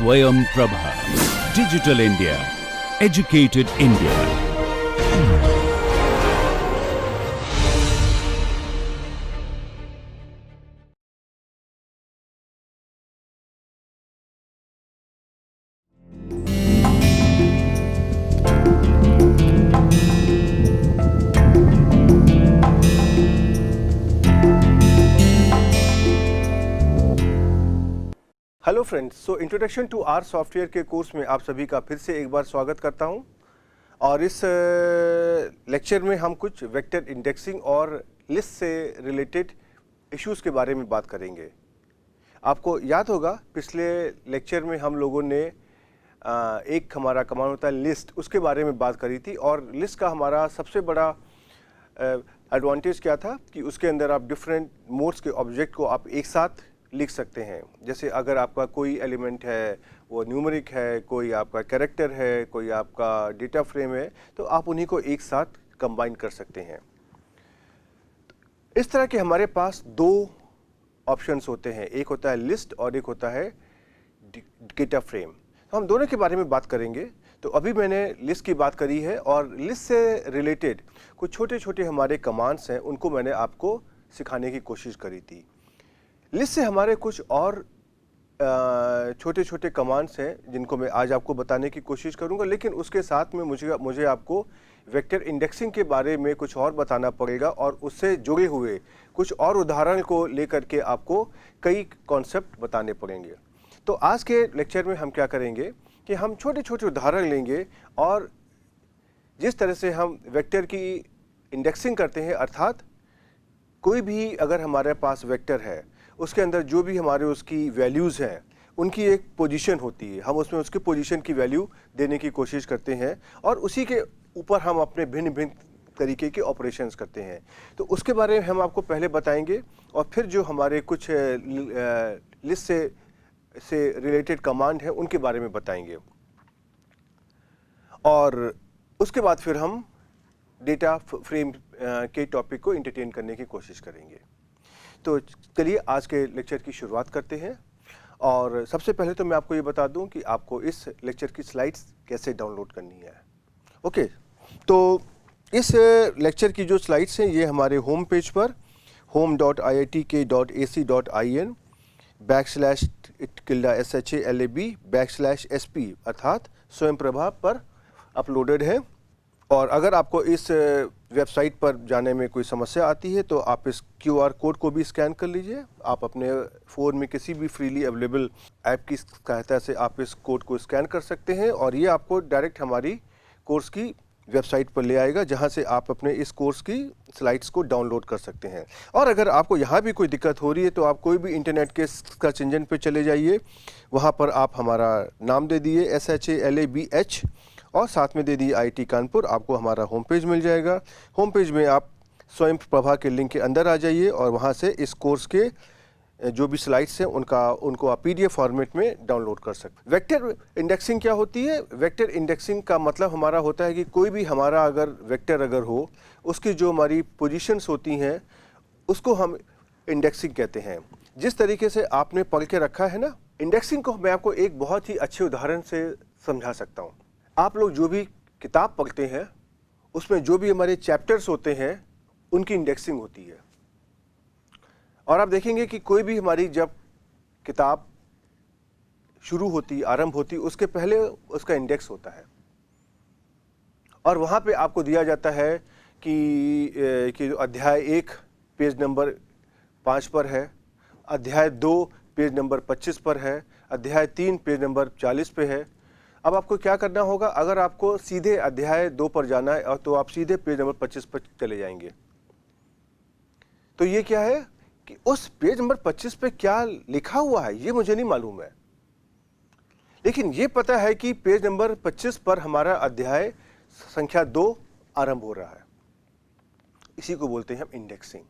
Swayam Prabha. Digital India. Educated India. Hello friends, so introduction to R software के course में आप सभी का फिर से एक बार स्वागत करता हूं। और इस लेक्चर में हम कुछ वेक्टर इंडेक्सिंग और लिस्ट से रिलेटेड इश्यूज़ के बारे में बात करेंगे। आपको याद होगा पिछले लेक्चर में हम लोगों ने एक हमारा कमांड होता है लिस्ट, उसके बारे में बात करी थी। और लिस्ट का हमारा सबसे बड़ा एडवांटेज क्या था कि उसके अंदर आप डिफरेंट मोड्स के ऑब्जेक्ट को आप एक साथ लिख सकते हैं। जैसे अगर आपका कोई एलिमेंट है वो न्यूमेरिक है, कोई आपका कैरेक्टर है, कोई आपका डेटा फ्रेम है, तो आप उन्हीं को एक साथ कंबाइन कर सकते हैं। इस तरह के हमारे पास दो ऑप्शंस होते हैं, एक होता है लिस्ट और एक होता है डेटा फ्रेम। तो हम दोनों के बारे में बात करेंगे। तो अभी मैंने लिस्ट की बात करी है और लिस्ट से रिलेटेड कुछ छोटे छोटे हमारे कमांड्स हैं, उनको मैंने आपको सिखाने की कोशिश करी थी। लिस्ट से हमारे कुछ और छोटे छोटे कमांड्स हैं जिनको मैं आज आपको बताने की कोशिश करूंगा, लेकिन उसके साथ में मुझे आपको वेक्टर इंडेक्सिंग के बारे में कुछ और बताना पड़ेगा और उससे जुड़े हुए कुछ और उदाहरण को लेकर के आपको कई कॉन्सेप्ट बताने पड़ेंगे। तो आज के लेक्चर में हम क्या करेंगे कि हम छोटे छोटे उदाहरण लेंगे और जिस तरह से हम वेक्टर की इंडेक्सिंग करते हैं, अर्थात कोई भी अगर हमारे पास वेक्टर है उसके अंदर जो भी हमारे उसकी वैल्यूज़ हैं उनकी एक पोजीशन होती है, हम उसमें उसके पोजीशन की वैल्यू देने की कोशिश करते हैं और उसी के ऊपर हम अपने भिन्न भिन्न तरीके के ऑपरेशंस करते हैं। तो उसके बारे में हम आपको पहले बताएंगे और फिर जो हमारे कुछ लिस्ट से रिलेटेड कमांड हैं उनके बारे में बताएंगे और उसके बाद फिर हम डेटा फ्रेम के टॉपिक को एंटरटेन करने की कोशिश करेंगे। तो चलिए आज के लेक्चर की शुरुआत करते हैं। और सबसे पहले तो मैं आपको ये बता दूं कि आपको इस लेक्चर की स्लाइड्स कैसे डाउनलोड करनी है। ओके, तो इस लेक्चर की जो स्लाइड्स हैं ये हमारे होम पेज पर home.iitk.ac.in/SHALAB/SP अर्थात स्वयं प्रभा पर अपलोडेड है। और अगर आपको इस वेबसाइट पर जाने में कोई समस्या आती है तो आप इस QR कोड को भी स्कैन कर लीजिए। आप अपने फ़ोन में किसी भी फ्रीली अवेलेबल ऐप की सहायता से आप इस कोड को स्कैन कर सकते हैं और ये आपको डायरेक्ट हमारी कोर्स की वेबसाइट पर ले आएगा, जहां से आप अपने इस कोर्स की स्लाइड्स को डाउनलोड कर सकते हैं। और अगर आपको यहाँ भी कोई दिक्कत हो रही है तो आप कोई भी इंटरनेट के सर्च इंजन पर चले जाइए, वहाँ पर आप हमारा नाम दे दिए SHALABH और साथ में दे दी IIT कानपुर, आपको हमारा होम पेज मिल जाएगा। होम पेज में आप स्वयं प्रभा के लिंक के अंदर आ जाइए और वहाँ से इस कोर्स के जो भी स्लाइड्स हैं उनको आप PDF फॉर्मेट में डाउनलोड कर सकते हैं। वेक्टर इंडेक्सिंग क्या होती है? वेक्टर इंडेक्सिंग का मतलब हमारा होता है कि कोई भी हमारा अगर वेक्टर अगर हो, उसकी जो हमारी पोजीशंस होती हैं उसको हम इंडेक्सिंग कहते हैं। जिस तरीके से आपने पढ़ के रखा है ना, इंडेक्सिंग को मैं आपको एक बहुत ही अच्छे उदाहरण से समझा सकता हूँ। आप लोग जो भी किताब पढ़ते हैं उसमें जो भी हमारे चैप्टर्स होते हैं उनकी इंडेक्सिंग होती है। और आप देखेंगे कि कोई भी हमारी जब किताब शुरू होती, आरंभ होती, उसके पहले उसका इंडेक्स होता है और वहाँ पे आपको दिया जाता है कि अध्याय 1 पेज नंबर 5 पर है, अध्याय 2 पेज नंबर 25 पर है, अध्याय 3 पेज नंबर 40 पे है। अब आपको क्या करना होगा? अगर आपको सीधे अध्याय 2 पर जाना है तो आप सीधे पेज नंबर 25 पर चले जाएंगे। तो ये क्या है कि उस पेज नंबर 25 पे क्या लिखा हुआ है ये मुझे नहीं मालूम है, लेकिन ये पता है कि पेज नंबर 25 पर हमारा अध्याय संख्या 2 आरंभ हो रहा है। इसी को बोलते हैं हम इंडेक्सिंग।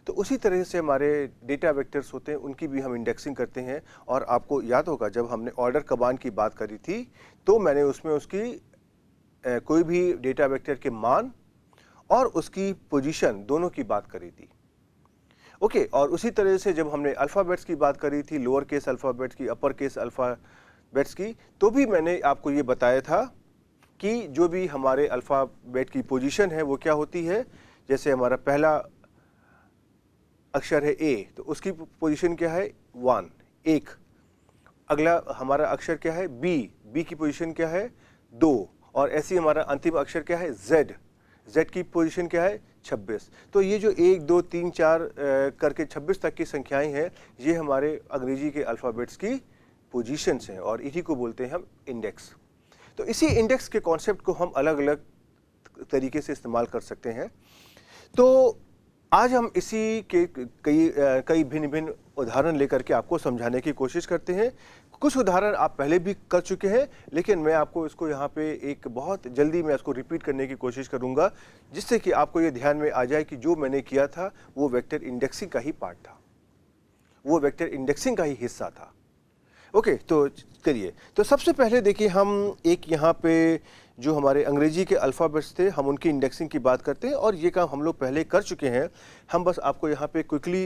तो उसी तरह से हमारे डेटा वेक्टर्स होते हैं, उनकी भी हम इंडेक्सिंग करते हैं। और आपको याद होगा जब हमने ऑर्डर कमांड की बात करी थी तो मैंने उसमें उसकी कोई भी डेटा वेक्टर के मान और उसकी पोजीशन दोनों की बात करी थी। ओके, और उसी तरह से जब हमने अल्फ़ाबेट्स की बात करी थी, लोअर केस अल्फ़ाबेट्स की, अपर केस अल्फ़ाबेट्स की, तो भी मैंने आपको ये बताया था कि जो भी हमारे अल्फ़ाबेट की पोजीशन है वो क्या होती है। जैसे हमारा पहला अक्षर है ए, तो उसकी पोजीशन क्या है 1, 1। अगला हमारा अक्षर क्या है बी, बी की पोजीशन क्या है 2। और ऐसे ही हमारा अंतिम अक्षर क्या है जेड, जेड की पोजीशन क्या है 26। तो ये जो 1, 2, 3, 4 करके 26 तक की संख्याएं हैं, ये हमारे अंग्रेजी के अल्फ़ाबेट्स की पोजीशंस हैं और इन्हीं को बोलते हैं हम इंडेक्स। तो इसी इंडेक्स के कॉन्सेप्ट को हम अलग अलग तरीके से इस्तेमाल कर सकते हैं। तो आज हम इसी के कई भिन्न भिन्न उदाहरण लेकर के आपको समझाने की कोशिश करते हैं। कुछ उदाहरण आप पहले भी कर चुके हैं, लेकिन मैं आपको इसको यहाँ पे एक बहुत जल्दी मैं इसको रिपीट करने की कोशिश करूँगा, जिससे कि आपको ये ध्यान में आ जाए कि जो मैंने किया था वो वेक्टर इंडेक्सिंग का ही पार्ट था, वो वेक्टर इंडेक्सिंग का ही हिस्सा था। ओके, तो करिए। तो सबसे पहले देखिए, हम एक यहाँ पे जो हमारे अंग्रेजी के अल्फ़ाबेट्स थे, हम उनकी इंडेक्सिंग की बात करते हैं और ये काम हम लोग पहले कर चुके हैं। हम बस आपको यहाँ पे क्विकली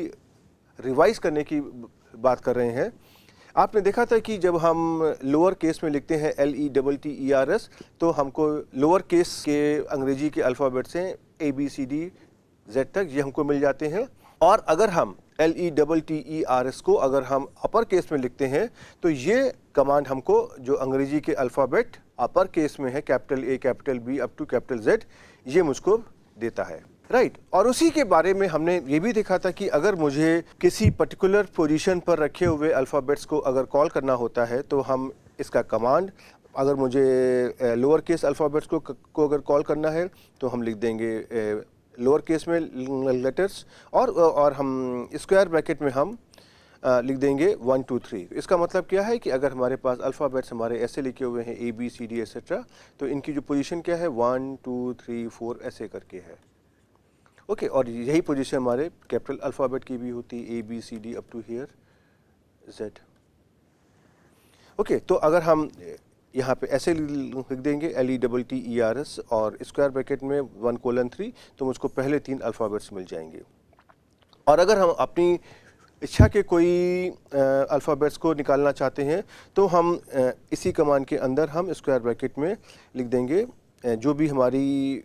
रिवाइज करने की बात कर रहे हैं। आपने देखा था कि जब हम लोअर केस में लिखते हैं LETTERS, तो हमको लोअर केस के अंग्रेजी के अल्फ़ाबेट्स हैं ABCD Z तक, ये हमको मिल जाते हैं। और अगर हम LETTERS को अगर हम अपर केस में लिखते हैं, तो ये कमांड हमको जो अंग्रेजी के अल्फ़ाबेट अपर केस में है, capital A, capital B up to capital Z, ये मुझको देता है, राइट। और उसी के बारे में हमने ये भी देखा था कि अगर मुझे किसी पर्टिकुलर पोजीशन पर रखे हुए अल्फ़ाबेट्स को अगर कॉल करना होता है, तो हम इसका कमांड, अगर मुझे लोअर केस अल्फ़ाबेट्स को अगर कॉल करना है, तो हम लिख देंगे लोअर केस में लेटर्स और हम स्क्वायर ब्रैकेट में हम लिख देंगे 1, 2, 3। इसका मतलब क्या है कि अगर हमारे पास अल्फ़ाबेट्स हमारे ऐसे लिखे हुए हैं ABCD एक्सेट्रा, तो इनकी जो पोजीशन क्या है 1, 2, 3, 4 ऐसे करके है। ओके, और यही पोजीशन हमारे कैपिटल अल्फ़ाबेट की भी होती है, ABCD up to here Z। Okay, तो अगर हम यहाँ पे ऐसे लिख देंगे LETTERS और स्क्वायर ब्रैकेट में 1:3, तो मुझको पहले 3 अल्फ़ाबेट्स मिल जाएंगे। और अगर हम अपनी इच्छा के कोई अल्फ़ाबेट्स को निकालना चाहते हैं, तो हम इसी कमांड के अंदर हम स्क्वायर ब्रैकेट में लिख देंगे जो भी हमारी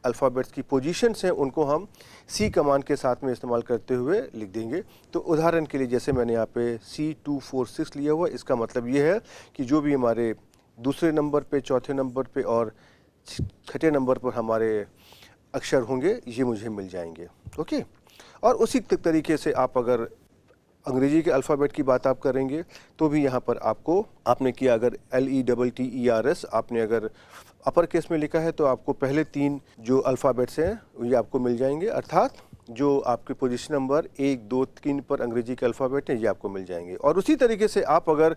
अल्फ़ाबेट्स की पोजीशंस हैं, उनको हम C कमांड के साथ में इस्तेमाल करते हुए लिख देंगे। तो उदाहरण के लिए जैसे मैंने यहाँ पे C246 लिया हुआ, इसका मतलब ये है कि जो भी हमारे दूसरे नंबर पे, चौथे नंबर पे और छठे नंबर पर हमारे अक्षर होंगे, ये मुझे मिल जाएंगे। ओके, और उसी तरीके से आप अगर अंग्रेजी के अल्फ़ाबेट की बात आप करेंगे, तो भी यहाँ पर आपने किया, अगर LETTERS आपने अगर अपर केस में लिखा है, तो आपको पहले 3 जो अल्फ़ाबेट्स हैं ये आपको मिल जाएंगे, अर्थात जो आपके पोजीशन नंबर 1, 2, 3 पर अंग्रेजी के अल्फ़ाबेट हैं, ये आपको मिल जाएंगे। और उसी तरीके से आप अगर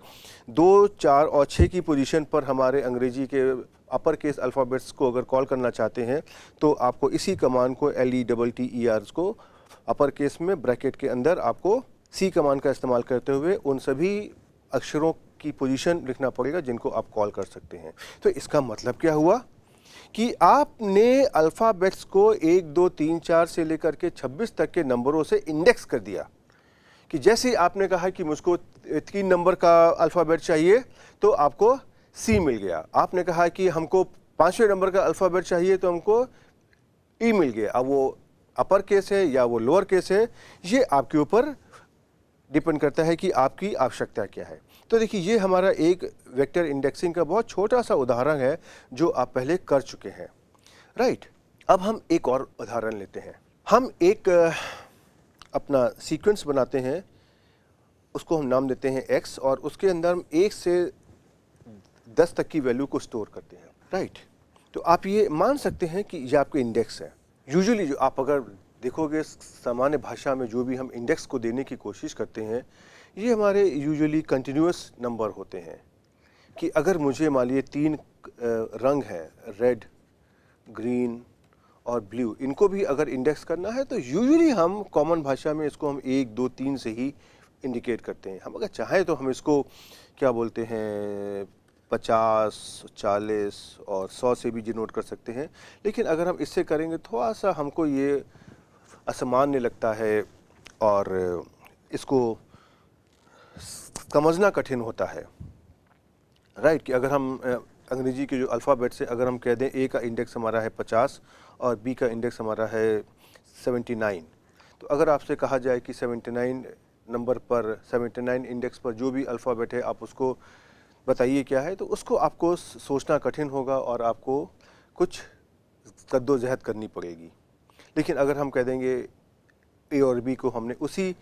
2, 4 और 6 की पोजीशन पर हमारे अंग्रेजी के अपर केस अल्फ़ाबेट्स को अगर कॉल करना चाहते हैं, तो आपको इसी कमांड को LETTERS को अपर केस में ब्रैकेट के अंदर आपको C कमांड का इस्तेमाल करते हुए उन सभी अक्षरों की पोजीशन लिखना पड़ेगा जिनको आप कॉल कर सकते हैं। तो इसका मतलब क्या हुआ कि आपने अल्फ़ाबेट्स को 1, 2, 3, 4 से लेकर के 26 तक के नंबरों से इंडेक्स कर दिया। कि जैसे आपने कहा कि मुझको 3 नंबर का अल्फ़ाबेट चाहिए, तो आपको C मिल गया। आपने कहा कि हमको 5वें नंबर का अल्फ़ाबेट चाहिए, तो हमको E मिल गया। अब वो अपर केस है या वो लोअर केस है, ये आपके ऊपर डिपेंड करता है कि आपकी आवश्यकता क्या है। तो देखिए, ये हमारा एक वेक्टर इंडेक्सिंग का बहुत छोटा सा उदाहरण है जो आप पहले कर चुके हैं, राइट। अब हम एक और उदाहरण लेते हैं। हम एक अपना सीक्वेंस बनाते हैं, उसको हम नाम देते हैं X, और उसके अंदर हम 1 से 10 तक की वैल्यू को स्टोर करते हैं, राइट। तो आप ये मान सकते हैं कि ये आपके इंडेक्स है। यूजुअली जो आप अगर देखोगे सामान्य भाषा में जो भी हम इंडेक्स को देने की कोशिश करते हैं, ये हमारे यूजुअली कंटिन्यूअस नंबर होते हैं। कि अगर मुझे मान लीजिए 3 रंग हैं, रेड, ग्रीन और ब्लू, इनको भी अगर इंडेक्स करना है, तो यूजुअली हम कॉमन भाषा में इसको हम 1, 2, 3 से ही इंडिकेट करते हैं। हम अगर चाहें तो हम इसको क्या बोलते हैं 50, 40 और 100 से भी डिनोट कर सकते हैं। लेकिन अगर हम इससे करेंगे, थोड़ा सा हमको ये असामान्य लगता है और इसको समझना कठिन होता है। राइट, कि अगर हम अंग्रेजी के जो अल्फ़ाबेट से अगर हम कह दें ए का इंडेक्स हमारा है 50 और बी का इंडेक्स हमारा है 79, तो अगर आपसे कहा जाए कि 79 नंबर पर 79 इंडेक्स पर जो भी अल्फ़ाबेट है आप उसको बताइए क्या है, तो उसको आपको सोचना कठिन होगा और आपको कुछ जद्दोजहद करनी पड़ेगी। लेकिन अगर हम कह देंगे ए और बी को हमने उसी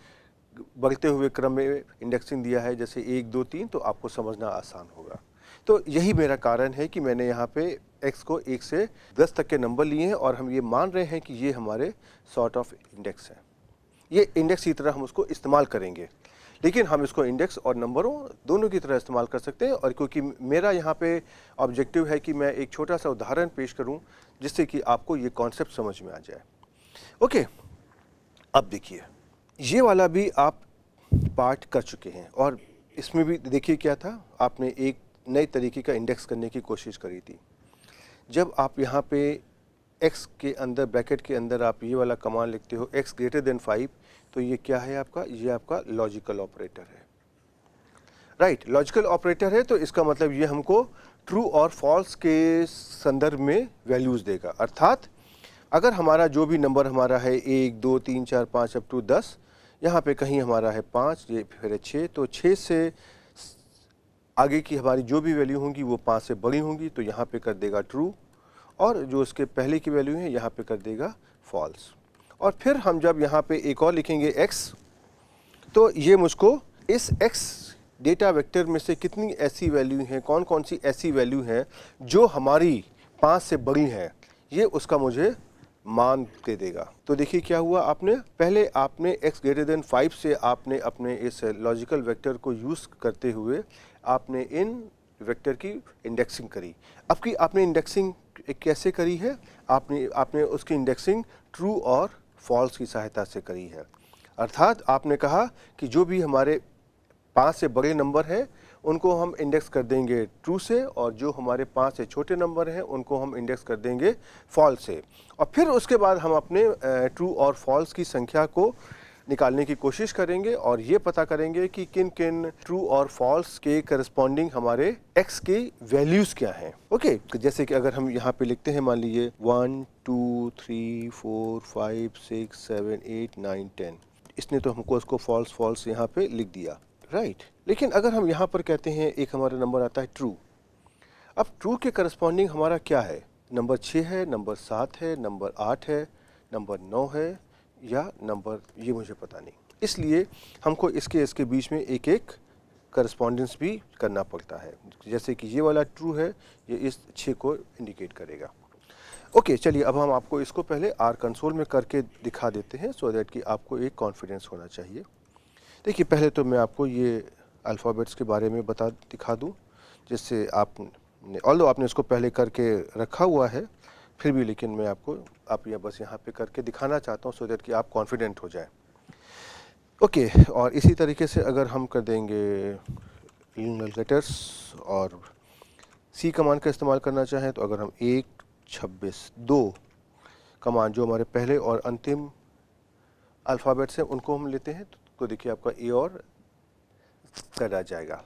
बढ़ते हुए क्रम में इंडेक्सिंग दिया है, जैसे 1 2 3, तो आपको समझना आसान होगा। तो यही मेरा कारण है कि मैंने यहाँ पे x को 1 से 10 तक के नंबर लिए हैं और हम ये मान रहे हैं कि ये हमारे सॉर्ट ऑफ इंडेक्स हैं। ये इंडेक्स की तरह हम उसको इस्तेमाल करेंगे, लेकिन हम इसको इंडेक्स और नंबरों दोनों की तरह इस्तेमाल कर सकते हैं। और क्योंकि मेरा यहाँ पे ऑब्जेक्टिव है कि मैं एक छोटा सा उदाहरण पेश करूँ जिससे कि आपको ये कॉन्सेप्ट समझ में आ जाए। ओके, अब देखिए, ये वाला भी आप पार्ट कर चुके हैं और इसमें भी देखिए क्या था, आपने एक नए तरीके का इंडेक्स करने की कोशिश करी थी। जब आप यहाँ पे x के अंदर ब्रैकेट के अंदर आप ये वाला कमांड लिखते हो x ग्रेटर देन 5, तो ये क्या है आपका, ये आपका लॉजिकल ऑपरेटर है। राइट, लॉजिकल ऑपरेटर है, तो इसका मतलब ये हमको ट्रू और फॉल्स के संदर्भ में वैल्यूज़ देगा। अर्थात अगर हमारा जो भी नंबर हमारा है 1 2 3 4 5 अप टू 10, यहाँ पे कहीं हमारा है 5, ये फिर है 6, तो 6 से आगे की हमारी जो भी वैल्यू होंगी वो 5 से बड़ी होंगी, तो यहाँ पे कर देगा ट्रू, और जो उसके पहले की वैल्यू है यहाँ पे कर देगा फॉल्स। और फिर हम जब यहाँ पे एक और लिखेंगे x, तो ये मुझको इस x डेटा वेक्टर में से कितनी ऐसी वैल्यू हैं, कौन कौन सी ऐसी वैल्यू हैं जो हमारी 5 से बड़ी हैं, ये उसका मुझे मान दे देगा। तो देखिए क्या हुआ, आपने x ग्रेटर देन 5 से आपने अपने इस लॉजिकल वेक्टर को यूज़ करते हुए आपने इन वेक्टर की इंडेक्सिंग करी। अब की आपने इंडेक्सिंग कैसे करी है, आपने उसकी इंडेक्सिंग ट्रू और फॉल्स की सहायता से करी है। अर्थात आपने कहा कि जो भी हमारे 5 से बड़े नंबर हैं उनको हम इंडेक्स कर देंगे ट्रू से, और जो हमारे 5 से छोटे नंबर हैं उनको हम इंडेक्स कर देंगे फॉल्स से। और फिर उसके बाद हम अपने ट्रू और फॉल्स की संख्या को निकालने की कोशिश करेंगे और ये पता करेंगे कि किन किन ट्रू और फॉल्स के करस्पॉन्डिंग हमारे x के वैल्यूज़ क्या हैं। ओके, जैसे कि अगर हम यहाँ पे लिखते हैं, मान लीजिए 1 2 3 4 5 6 7 8 9 10, इसने तो हमको उसको फॉल्स फॉल्स यहाँ पे लिख दिया, राइट। लेकिन अगर हम यहाँ पर कहते हैं एक हमारा नंबर आता है ट्रू, अब ट्रू के करस्पॉन्डिंग हमारा क्या है, नंबर 6 है, नंबर 7 है, नंबर 8 है, नंबर 9 है, या नंबर ये मुझे पता नहीं, इसलिए हमको इसके बीच में एक एक करस्पॉन्डेंस भी करना पड़ता है। जैसे कि ये वाला ट्रू है, ये इस 6 को इंडिकेट करेगा। ओके, चलिए अब हम आपको इसको पहले आर कंसोल में करके दिखा देते हैं, सो दैट कि आपको एक कॉन्फिडेंस होना चाहिए। देखिए, पहले तो मैं आपको ये अल्फ़ाबेट्स के बारे में दिखा दूँ, जिससे ऑल्दो आपने इसको पहले करके रखा हुआ है, फिर भी लेकिन मैं आप ये बस यहाँ पे करके दिखाना चाहता हूँ, सो दैट कि आप कॉन्फिडेंट हो जाए। ओके, और इसी तरीके से अगर हम कर देंगे लेटर्स और सी कमांड का इस्तेमाल करना चाहें, तो अगर हम 1 26 2 कमांड जो हमारे पहले और अंतिम अल्फ़ाबेट्स हैं उनको हम लेते हैं, तो देखिए आपका ए और Z आ जाएगा।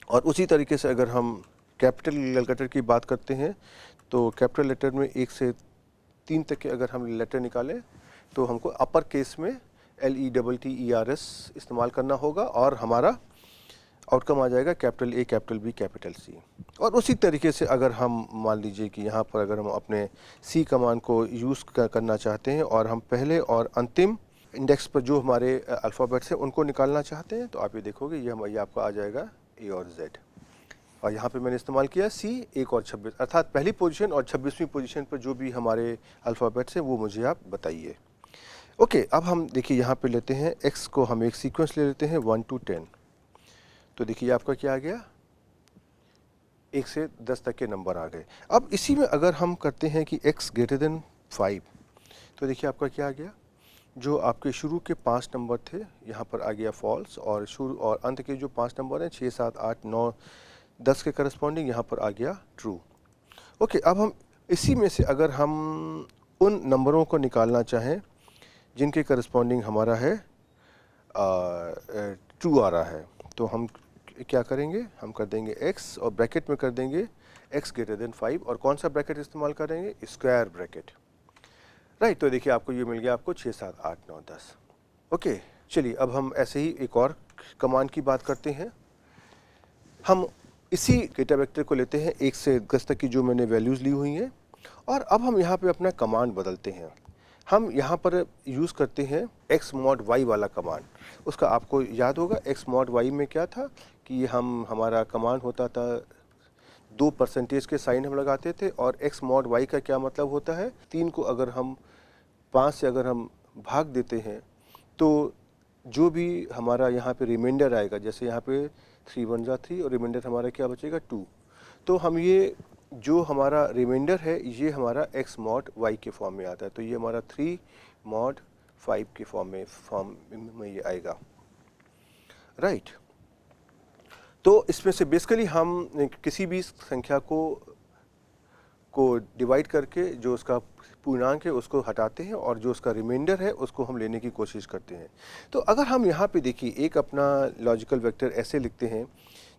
और उसी तरीके से अगर हम कैपिटल लेटर की बात करते हैं, तो कैपिटल लेटर में 1 से 3 तक के अगर हम लेटर निकालें तो हमको अपर केस में LETTERS इस्तेमाल करना होगा और हमारा आउटकम आ जाएगा capital A, capital B, capital C। और उसी तरीके से अगर हम मान लीजिए कि यहाँ पर अगर हम अपने C कमांड को यूज़ करना चाहते हैं और हम पहले और अंतिम इंडेक्स पर जो हमारे अल्फ़ाबेट्स हैं उनको निकालना चाहते हैं, तो आप ये देखोगे ये आपका आ जाएगा A और Z। और यहाँ पे मैंने इस्तेमाल किया C 1 और 26, अर्थात पहली पोजीशन और 26वीं पोजीशन पर जो भी हमारे अल्फ़ाबेट्स हैं वो मुझे आप बताइए। ओके, अब हम देखिए यहाँ पे लेते हैं x को, हम एक सीक्वेंस ले लेते हैं 1 to 10। तो देखिए आपका क्या आ गया, 1 से 10 तक के नंबर आ गए। अब इसी में अगर हम करते हैं कि x ग्रेटर देन 5, तो देखिए आपका क्या आ गया, जो आपके शुरू के 5 नंबर थे यहाँ पर आ गया फॉल्स, और शुरू और अंत के जो 5 नंबर हैं 6 7 8 9 10 के करस्पॉन्डिंग यहाँ पर आ गया ट्रू। ओके, अब हम इसी में से अगर हम उन नंबरों को निकालना चाहें जिनके करस्पॉन्डिंग हमारा है ट्रू आ रहा है, तो हम क्या करेंगे, हम कर देंगे x और ब्रैकेट में कर देंगे x ग्रेटर देन 5 और कौन सा ब्रैकेट इस्तेमाल करेंगे, स्क्वायर ब्रैकेट, राइट। तो देखिए आपको ये मिल गया, आपको 6, 7, 8, 9, 10। ओके, चलिए अब हम ऐसे ही एक और कमांड की बात करते हैं। हम इसी डेटा वेक्टर को लेते हैं 1 से 10 तक की जो मैंने वैल्यूज़ ली हुई हैं और अब हम यहाँ पे अपना कमांड बदलते हैं। हम यहाँ पर यूज़ करते हैं x mod y वाला कमांड। उसका आपको याद होगा x mod y में क्या था कि हमारा कमांड होता था 2% के साइन हम लगाते थे और x mod y का क्या मतलब होता है, 3 को अगर हम 5 से अगर हम भाग देते हैं तो जो भी हमारा यहाँ पे रिमाइंडर आएगा, जैसे यहाँ पे 3 1 जा 3 और रिमाइंडर हमारा क्या बचेगा 2, तो हम ये जो हमारा रिमाइंडर है ये हमारा x mod y के फॉर्म में आता है, तो ये हमारा 3 mod 5 के फॉर्म में ये आएगा, राइट। तो इसमें से बेसिकली हम किसी भी संख्या को डिवाइड करके जो उसका पूर्णांक है उसको हटाते हैं और जो उसका रिमाइंडर है उसको हम लेने की कोशिश करते हैं। तो अगर हम यहाँ पे देखिए एक अपना लॉजिकल वेक्टर ऐसे लिखते हैं,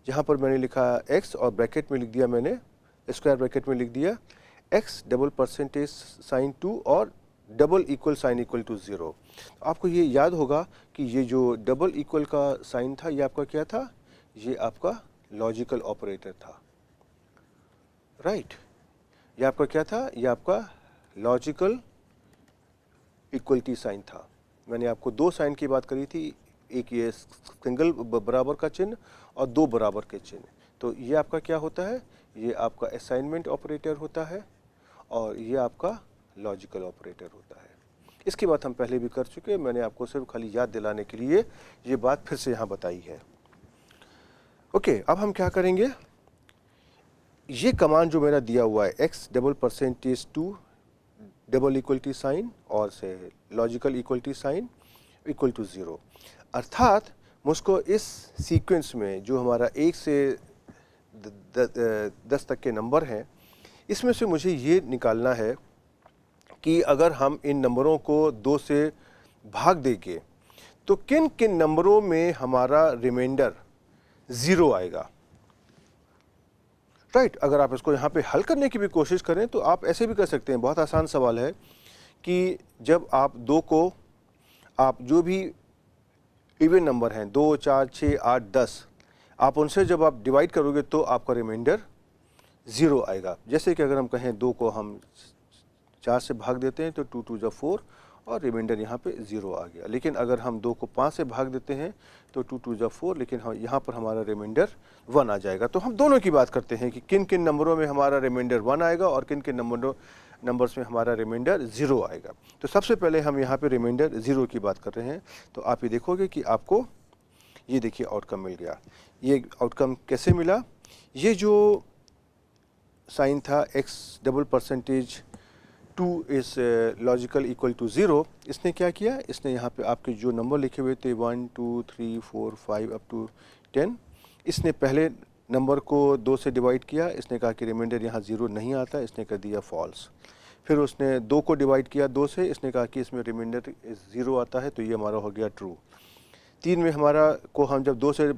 जहाँ पर मैंने लिखा x और ब्रैकेट में लिख दिया, मैंने स्क्वायर ब्रैकेट में लिख दिया x डबल परसेंटेज साइन 2 और double equal sign equal to 0। आपको ये याद होगा कि ये जो डबल इक्वल का साइन था ये आपका क्या था, ये आपका लॉजिकल ऑपरेटर था, राइट। ये आपका क्या था, ये आपका लॉजिकल इक्वलिटी साइन था। मैंने आपको 2 साइन की बात करी थी, एक ये सिंगल बराबर का चिन्ह और 2 बराबर के चिन्ह। तो ये आपका क्या होता है, ये आपका असाइनमेंट ऑपरेटर होता है और ये आपका लॉजिकल ऑपरेटर होता है। इसकी बात हम पहले भी कर चुके हैं, मैंने आपको सिर्फ खाली याद दिलाने के लिए ये बात फिर से यहाँ बताई है। ओके, अब हम क्या करेंगे, ये कमांड जो मेरा दिया हुआ है x double percentage 2 double equality sign और से logical equality sign equal to 0, अर्थात मुझको इस सीक्वेंस में जो हमारा 1 से 10 तक के नंबर हैं, इसमें से मुझे ये निकालना है कि अगर हम इन नंबरों को 2 से भाग देंगे तो किन किन नंबरों में हमारा रिमाइंडर 0 आएगा, राइट। अगर आप इसको यहाँ पे हल करने की भी कोशिश करें तो आप ऐसे भी कर सकते हैं। बहुत आसान सवाल है कि जब आप 2 को, आप जो भी इवन नंबर हैं 2 4 6 8 10, आप उनसे जब आप डिवाइड करोगे तो आपका रिमाइंडर 0 आएगा। जैसे कि अगर हम कहें 2 को हम 4 से भाग देते हैं तो 2 2 जा 4 और रिमाइंडर यहाँ पे 0 आ गया। लेकिन अगर हम 2 को 5 से भाग देते हैं तो 2 2 जा 4, लेकिन यहाँ पर हमारा रिमाइंडर 1 आ जाएगा। तो हम दोनों की बात करते हैं कि किन किन नंबरों में हमारा रिमाइंडर 1 आएगा और किन किन नंबर्स में हमारा रिमाइंडर 0 आएगा। तो सबसे पहले हम यहाँ पे रिमाइंडर 0 की बात कर रहे हैं। तो आप ये देखोगे कि आपको ये देखिए आउटकम मिल गया। ये आउटकम कैसे मिला, ये जो साइन था x double percentage 2 is logical equal to 0, इसने क्या किया, इसने यहाँ पे आपके जो नंबर लिखे हुए थे 1 2 3 4 5 अप टू 10, इसने पहले नंबर को 2 से डिवाइड किया, इसने कहा कि रिमाइंडर यहाँ 0 नहीं आता, इसने कर दिया फॉल्स। फिर उसने 2 को डिवाइड किया 2 से, इसने कहा कि इसमें रिमाइंडर 0 आता है, तो ये हमारा हो गया ट्रू। 3 में हमारा को हम जब 2 से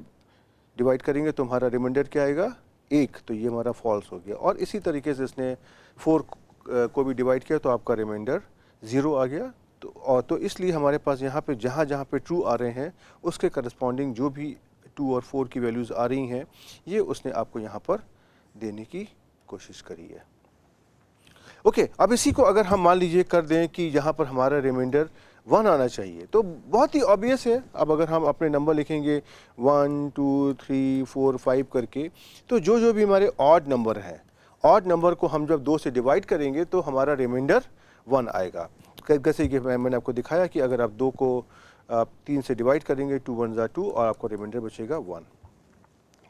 डिवाइड करेंगे तो हमारा रिमाइंडर क्या आएगा 1, तो ये हमारा फॉल्स हो गया। और इसी तरीके से इसने 4 को भी डिवाइड किया तो आपका रिमाइंडर 0 आ गया। तो इसलिए हमारे पास यहाँ पे जहाँ पे ट्रू आ रहे हैं उसके करस्पॉन्डिंग जो भी 2 और 4 की वैल्यूज़ आ रही हैं ये उसने आपको यहाँ पर देने की कोशिश करी है। ओके, अब इसी को अगर हम मान लीजिए कर दें कि यहाँ पर हमारा रिमाइंडर 1 आना चाहिए, तो बहुत ही ऑब्वियस है। अब अगर हम अपने नंबर लिखेंगे 1 2 3 4 5 करके, तो जो भी हमारे ऑड नंबर हैं, ऑड नंबर को हम जब 2 से डिवाइड करेंगे तो हमारा रिमाइंडर 1 आएगा। जैसे कि मैंने आपको दिखाया कि अगर आप 2 को 3 से डिवाइड करेंगे 2 1 जा 2 और आपको रिमाइंडर बचेगा 1।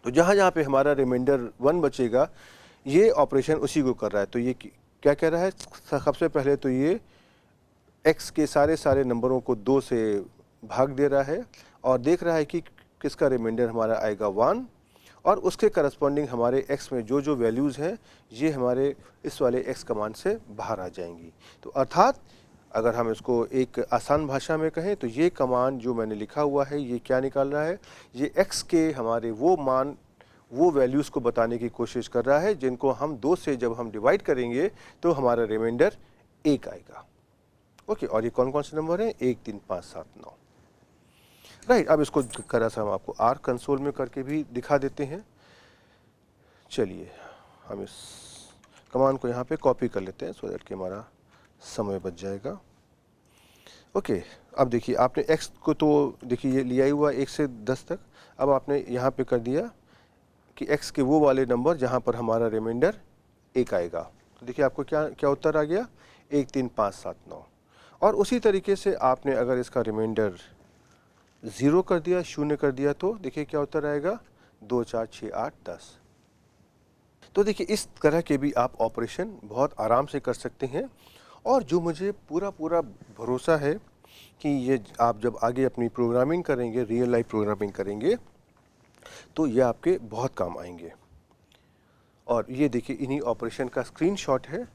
तो जहाँ पे हमारा रिमाइंडर 1 बचेगा ये ऑपरेशन उसी को कर रहा है। तो ये क्या कह रहा है, सबसे पहले तो ये x के सारे नंबरों को 2 से भाग दे रहा है और देख रहा है कि किसका रिमाइंडर हमारा आएगा 1, और उसके करस्पॉन्डिंग हमारे x में जो वैल्यूज़ हैं ये हमारे इस वाले x कमांड से बाहर आ जाएंगी। तो अर्थात अगर हम इसको एक आसान भाषा में कहें तो ये कमांड जो मैंने लिखा हुआ है ये क्या निकाल रहा है, ये x के हमारे वो मान, वो वैल्यूज़ को बताने की कोशिश कर रहा है जिनको हम 2 से जब हम डिवाइड करेंगे तो हमारा रिमाइंडर 1 आएगा। ओके, और ये कौन कौन से नंबर हैं, 1 3 5 7 9। राइट, अब इसको करा सा हम आपको आर कंसोल में करके भी दिखा देते हैं। चलिए हम इस कमांड को यहाँ पे कॉपी कर लेते हैं सो दैट कि हमारा समय बच जाएगा। ओके, अब देखिए आपने x को तो देखिए ये लिया ही हुआ 1 से 10 तक। अब आपने यहाँ पे कर दिया कि x के वो वाले नंबर जहाँ पर हमारा रिमाइंडर 1 आएगा। तो देखिए आपको क्या क्या उत्तर आ गया, 1 3 5 7 9। और उसी तरीके से आपने अगर इसका रिमाइंडर 0 कर दिया, 0 कर दिया, तो देखिए क्या उत्तर आएगा, 2 4 6 8 10। तो देखिए इस तरह के भी आप ऑपरेशन बहुत आराम से कर सकते हैं। और जो मुझे पूरा भरोसा है कि ये आप जब आगे अपनी प्रोग्रामिंग करेंगे, रियल लाइफ प्रोग्रामिंग करेंगे, तो ये आपके बहुत काम आएंगे। और ये देखिए इन्हीं ऑपरेशन का स्क्रीनशॉट है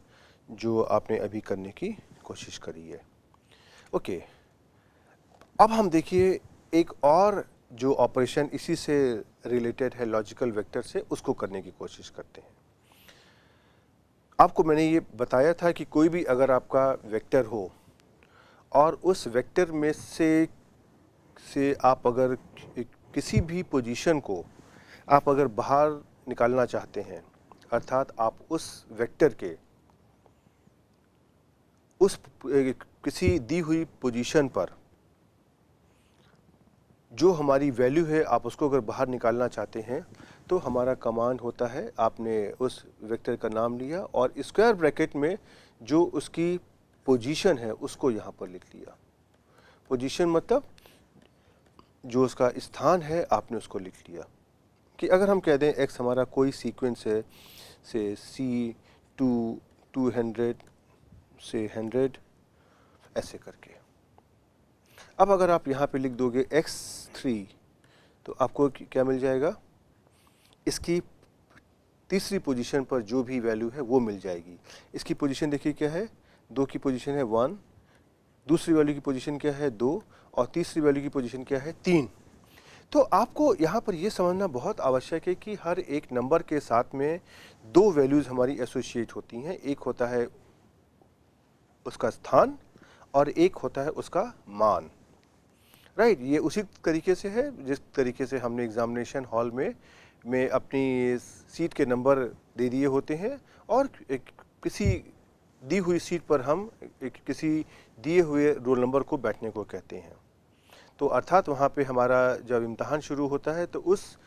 जो आपने अभी करने की कोशिश करी है। ओके, अब हम देखिए एक और जो ऑपरेशन इसी से रिलेटेड है लॉजिकल वेक्टर से, उसको करने की कोशिश करते हैं। आपको मैंने ये बताया था कि कोई भी अगर आपका वेक्टर हो और उस वेक्टर में से आप अगर किसी भी पोजीशन को आप अगर बाहर निकालना चाहते हैं, अर्थात आप उस वेक्टर के उस किसी दी हुई पोजीशन पर जो हमारी वैल्यू है आप उसको अगर बाहर निकालना चाहते हैं, तो हमारा कमांड होता है, आपने उस वेक्टर का नाम लिया और स्क्वायर ब्रैकेट में जो उसकी पोजीशन है उसको यहाँ पर लिख लिया। पोजीशन मतलब जो उसका स्थान है आपने उसको लिख लिया। कि अगर हम कह दें x हमारा कोई सीक्वेंस है से C2 200 से 100 ऐसे करके। अब अगर आप यहाँ पे लिख दोगे x3 तो आपको क्या मिल जाएगा, इसकी तीसरी पोजीशन पर जो भी वैल्यू है वो मिल जाएगी। इसकी पोजीशन देखिए क्या है, 2 की पोजीशन है 1, दूसरी वैल्यू की पोजीशन क्या है 2 और तीसरी वैल्यू की पोजीशन क्या है 3। तो आपको यहाँ पर ये समझना बहुत आवश्यक है कि हर एक नंबर के साथ में 2 वैल्यूज़ हमारी एसोसिएट होती हैं। एक होता है उसका स्थान और एक होता है उसका मान। राइट, ये उसी तरीके से है जिस तरीके से हमने एग्जामिनेशन हॉल में अपनी सीट के नंबर दे दिए होते हैं और किसी दी हुई सीट पर हम किसी दिए हुए रोल नंबर को बैठने को कहते हैं। तो अर्थात वहाँ पे हमारा जब इम्तहान शुरू होता है तो उस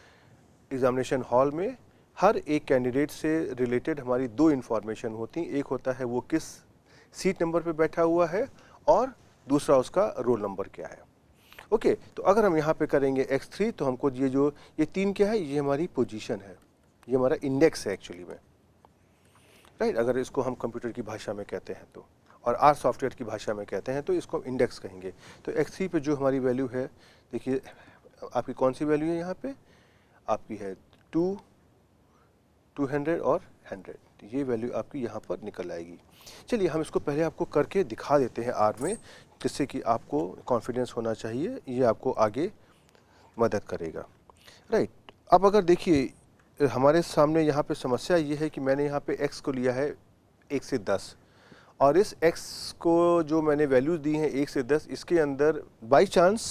एग्ज़ामिनेशन हॉल में हर एक कैंडिडेट से रिलेटेड हमारी 2 इन्फॉर्मेशन होती हैं। एक होता है वो किस सीट नंबर पे बैठा हुआ है और दूसरा उसका रोल नंबर क्या है। ओके, तो अगर हम यहाँ पे करेंगे x3 तो हमको ये 3 क्या है, ये हमारी पोजीशन है, ये हमारा इंडेक्स है एक्चुअली में। राइट, अगर इसको हम कंप्यूटर की भाषा में कहते हैं तो, और आर सॉफ्टवेयर की भाषा में कहते हैं तो इसको इंडेक्स कहेंगे। तो x3 पे जो हमारी वैल्यू है, देखिए आपकी कौन सी वैल्यू है यहाँ पे, आपकी है 2, 200 और 100। तो ये वैल्यू आपकी यहाँ पर निकल आएगी। चलिए हम इसको पहले आपको करके दिखा देते हैं आर में, जिससे कि आपको कॉन्फिडेंस होना चाहिए, ये आपको आगे मदद करेगा। राइट, अब अगर देखिए हमारे सामने यहाँ पे समस्या ये है कि मैंने यहाँ पे x को लिया है 1 से 10 और इस x को जो मैंने वैल्यूज़ दी हैं 1 से 10, इसके अंदर बाई चांस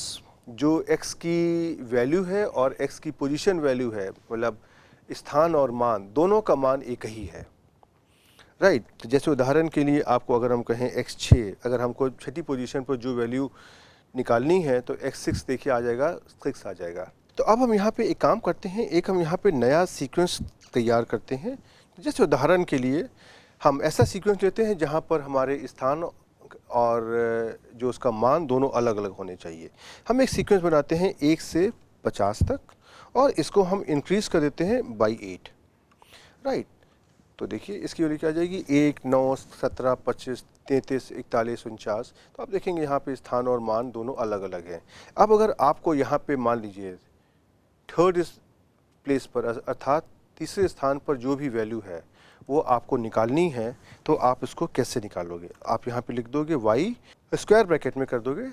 जो x की वैल्यू है और x की पोजीशन वैल्यू है, मतलब स्थान और मान, दोनों का मान एक ही है। राइट, तो जैसे उदाहरण के लिए आपको अगर हम कहें x6, अगर हमको छठी पोजीशन पर जो वैल्यू निकालनी है तो x6 देखिए आ जाएगा, 6 आ जाएगा। तो अब हम यहाँ पे एक काम करते हैं, एक हम यहाँ पे नया सीक्वेंस तैयार करते हैं। जैसे उदाहरण के लिए हम ऐसा सीक्वेंस लेते हैं जहाँ पर हमारे स्थान और जो उसका मान दोनों अलग अलग होने चाहिए। हम एक सीक्वेंस बनाते हैं 1 से 50 तक और इसको हम इंक्रीज़ कर देते हैं बाई 8। राइट, तो देखिए इसकी वैल्यू क्या आ जाएगी, 1 9 17 25 33 41 49। तो आप देखेंगे यहाँ पे स्थान और मान दोनों अलग अलग हैं। अब अगर आपको यहाँ पे मान लीजिए थर्ड प्लेस पर, अर्थात तीसरे स्थान पर जो भी वैल्यू है वो आपको निकालनी है, तो आप इसको कैसे निकालोगे? आप यहाँ पे लिख दोगे y स्क्वायर ब्रैकेट में कर दोगे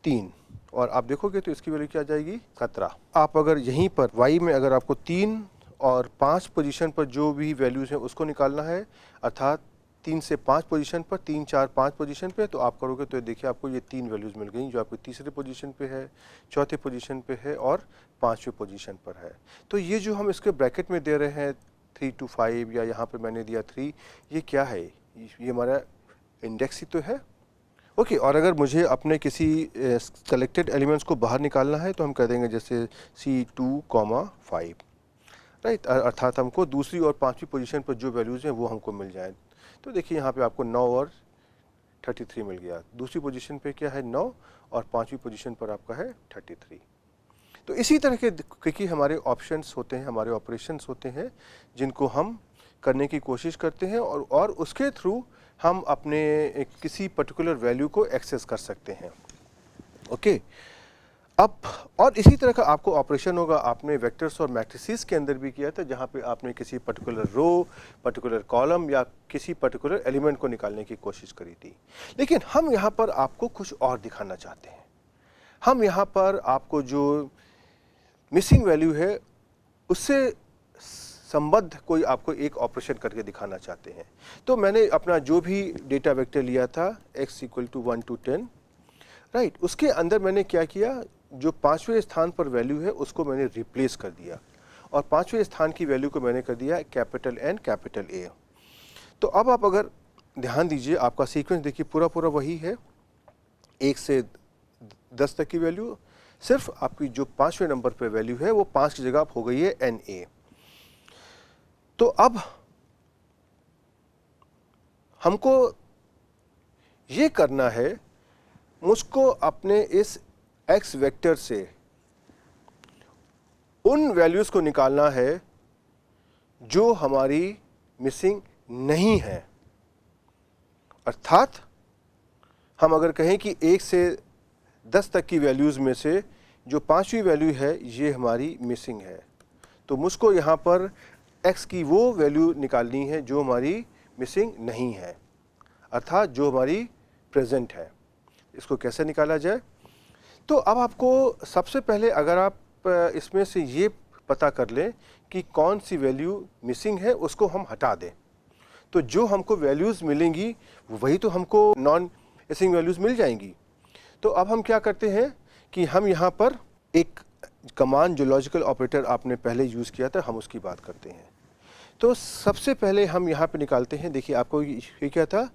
3 और आप देखोगे तो इसकी वैल्यू क्या आ जाएगी 17। आप अगर यहीं पर y में अगर आपको 3 और 5 पोजीशन पर जो भी वैल्यूज़ हैं उसको निकालना है, अर्थात 3 से 5 पोजीशन पर, 3, 4, 5 पोजीशन पे, तो आप करोगे तो देखिए आपको ये 3 वैल्यूज़ मिल गई जो आपकी तीसरे पोजीशन पे है, चौथे पोजीशन पे है और 5वें पोजीशन पर है। तो ये जो हम इसके ब्रैकेट में दे रहे हैं 3 to 5 या यहाँ पे मैंने दिया 3, ये क्या है? ये हमारा इंडेक्स ही तो है। ओके, और अगर मुझे अपने किसी सेलेक्टेड एलिमेंट्स को बाहर निकालना है तो हम कह देंगे जैसे C2, 5, राइट, अर्थात हमको दूसरी और 5वीं पोजीशन पर जो वैल्यूज़ हैं वो हमको मिल जाए। तो देखिए यहाँ पे आपको 9 और 33 मिल गया। दूसरी पोजीशन पे क्या है 9 और 5वीं पोजीशन पर आपका है 33। तो इसी तरह के हमारे ऑप्शंस होते हैं, हमारे ऑपरेशंस होते हैं जिनको हम करने की कोशिश करते हैं और उसके थ्रू हम अपने किसी पर्टिकुलर वैल्यू को एक्सेस कर सकते हैं। ओके, अब और इसी तरह का आपको ऑपरेशन होगा, आपने वेक्टर्स और मैट्रिसेस के अंदर भी किया था, जहाँ पे आपने किसी पर्टिकुलर रो, पर्टिकुलर कॉलम या किसी पर्टिकुलर एलिमेंट को निकालने की कोशिश करी थी। लेकिन हम यहाँ पर आपको कुछ और दिखाना चाहते हैं। हम यहाँ पर आपको जो मिसिंग वैल्यू है उससे संबद्ध कोई आपको एक ऑपरेशन करके दिखाना चाहते हैं। तो मैंने अपना जो भी डेटा वेक्टर लिया था x = 1 to 10, राइट, उसके अंदर मैंने क्या किया, जो 5वें स्थान पर वैल्यू है उसको मैंने रिप्लेस कर दिया और 5वें स्थान की वैल्यू को मैंने कर दिया कैपिटल N कैपिटल A। तो अब आप अगर ध्यान दीजिए, आपका सीक्वेंस देखिए पूरा वही है, 1 से 10 तक की वैल्यू, सिर्फ आपकी जो 5वें नंबर पे वैल्यू है वो 5 की जगह हो गई है NA। तो अब हमको ये करना है, मुझको अपने इस x वेक्टर से उन वैल्यूज़ को निकालना है जो हमारी मिसिंग नहीं है। अर्थात हम अगर कहें कि 1 से 10 तक की वैल्यूज़ में से जो 5वीं वैल्यू है ये हमारी मिसिंग है, तो मुझको यहाँ पर x की वो वैल्यू निकालनी है जो हमारी मिसिंग नहीं है, अर्थात जो हमारी प्रेजेंट है। इसको कैसे निकाला जाए? तो अब आपको सबसे पहले अगर आप इसमें से ये पता कर लें कि कौन सी वैल्यू मिसिंग है, उसको हम हटा दें, तो जो हमको वैल्यूज़ मिलेंगी वही तो हमको नॉन मिसिंग वैल्यूज़ मिल जाएंगी। तो अब हम क्या करते हैं कि हम यहाँ पर एक कमांड जो लॉजिकल ऑपरेटर आपने पहले यूज़ किया था, हम उसकी बात करते हैं। तो सबसे पहले हम यहाँ पे निकालते हैं, देखिए आपको ये क्या था,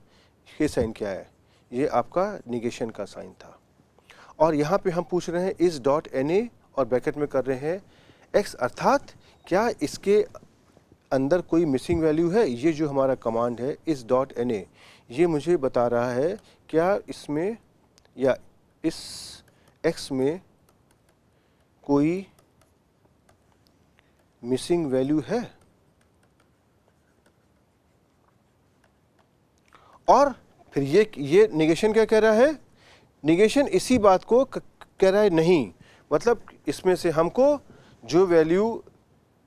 ये साइन क्या है, ये आपका निगेशन का साइन था, और यहाँ पे हम पूछ रहे हैं इस डॉट NA और ब्रैकेट में कर रहे हैं x, अर्थात क्या इसके अंदर कोई मिसिंग वैल्यू है। ये जो हमारा कमांड है इस डॉट NA, ये मुझे बता रहा है क्या इसमें या इस x में कोई मिसिंग वैल्यू है। और फिर ये निगेशन क्या कह रहा है, निगेशन इसी बात को कह रहा है नहीं, मतलब इसमें से हमको जो वैल्यू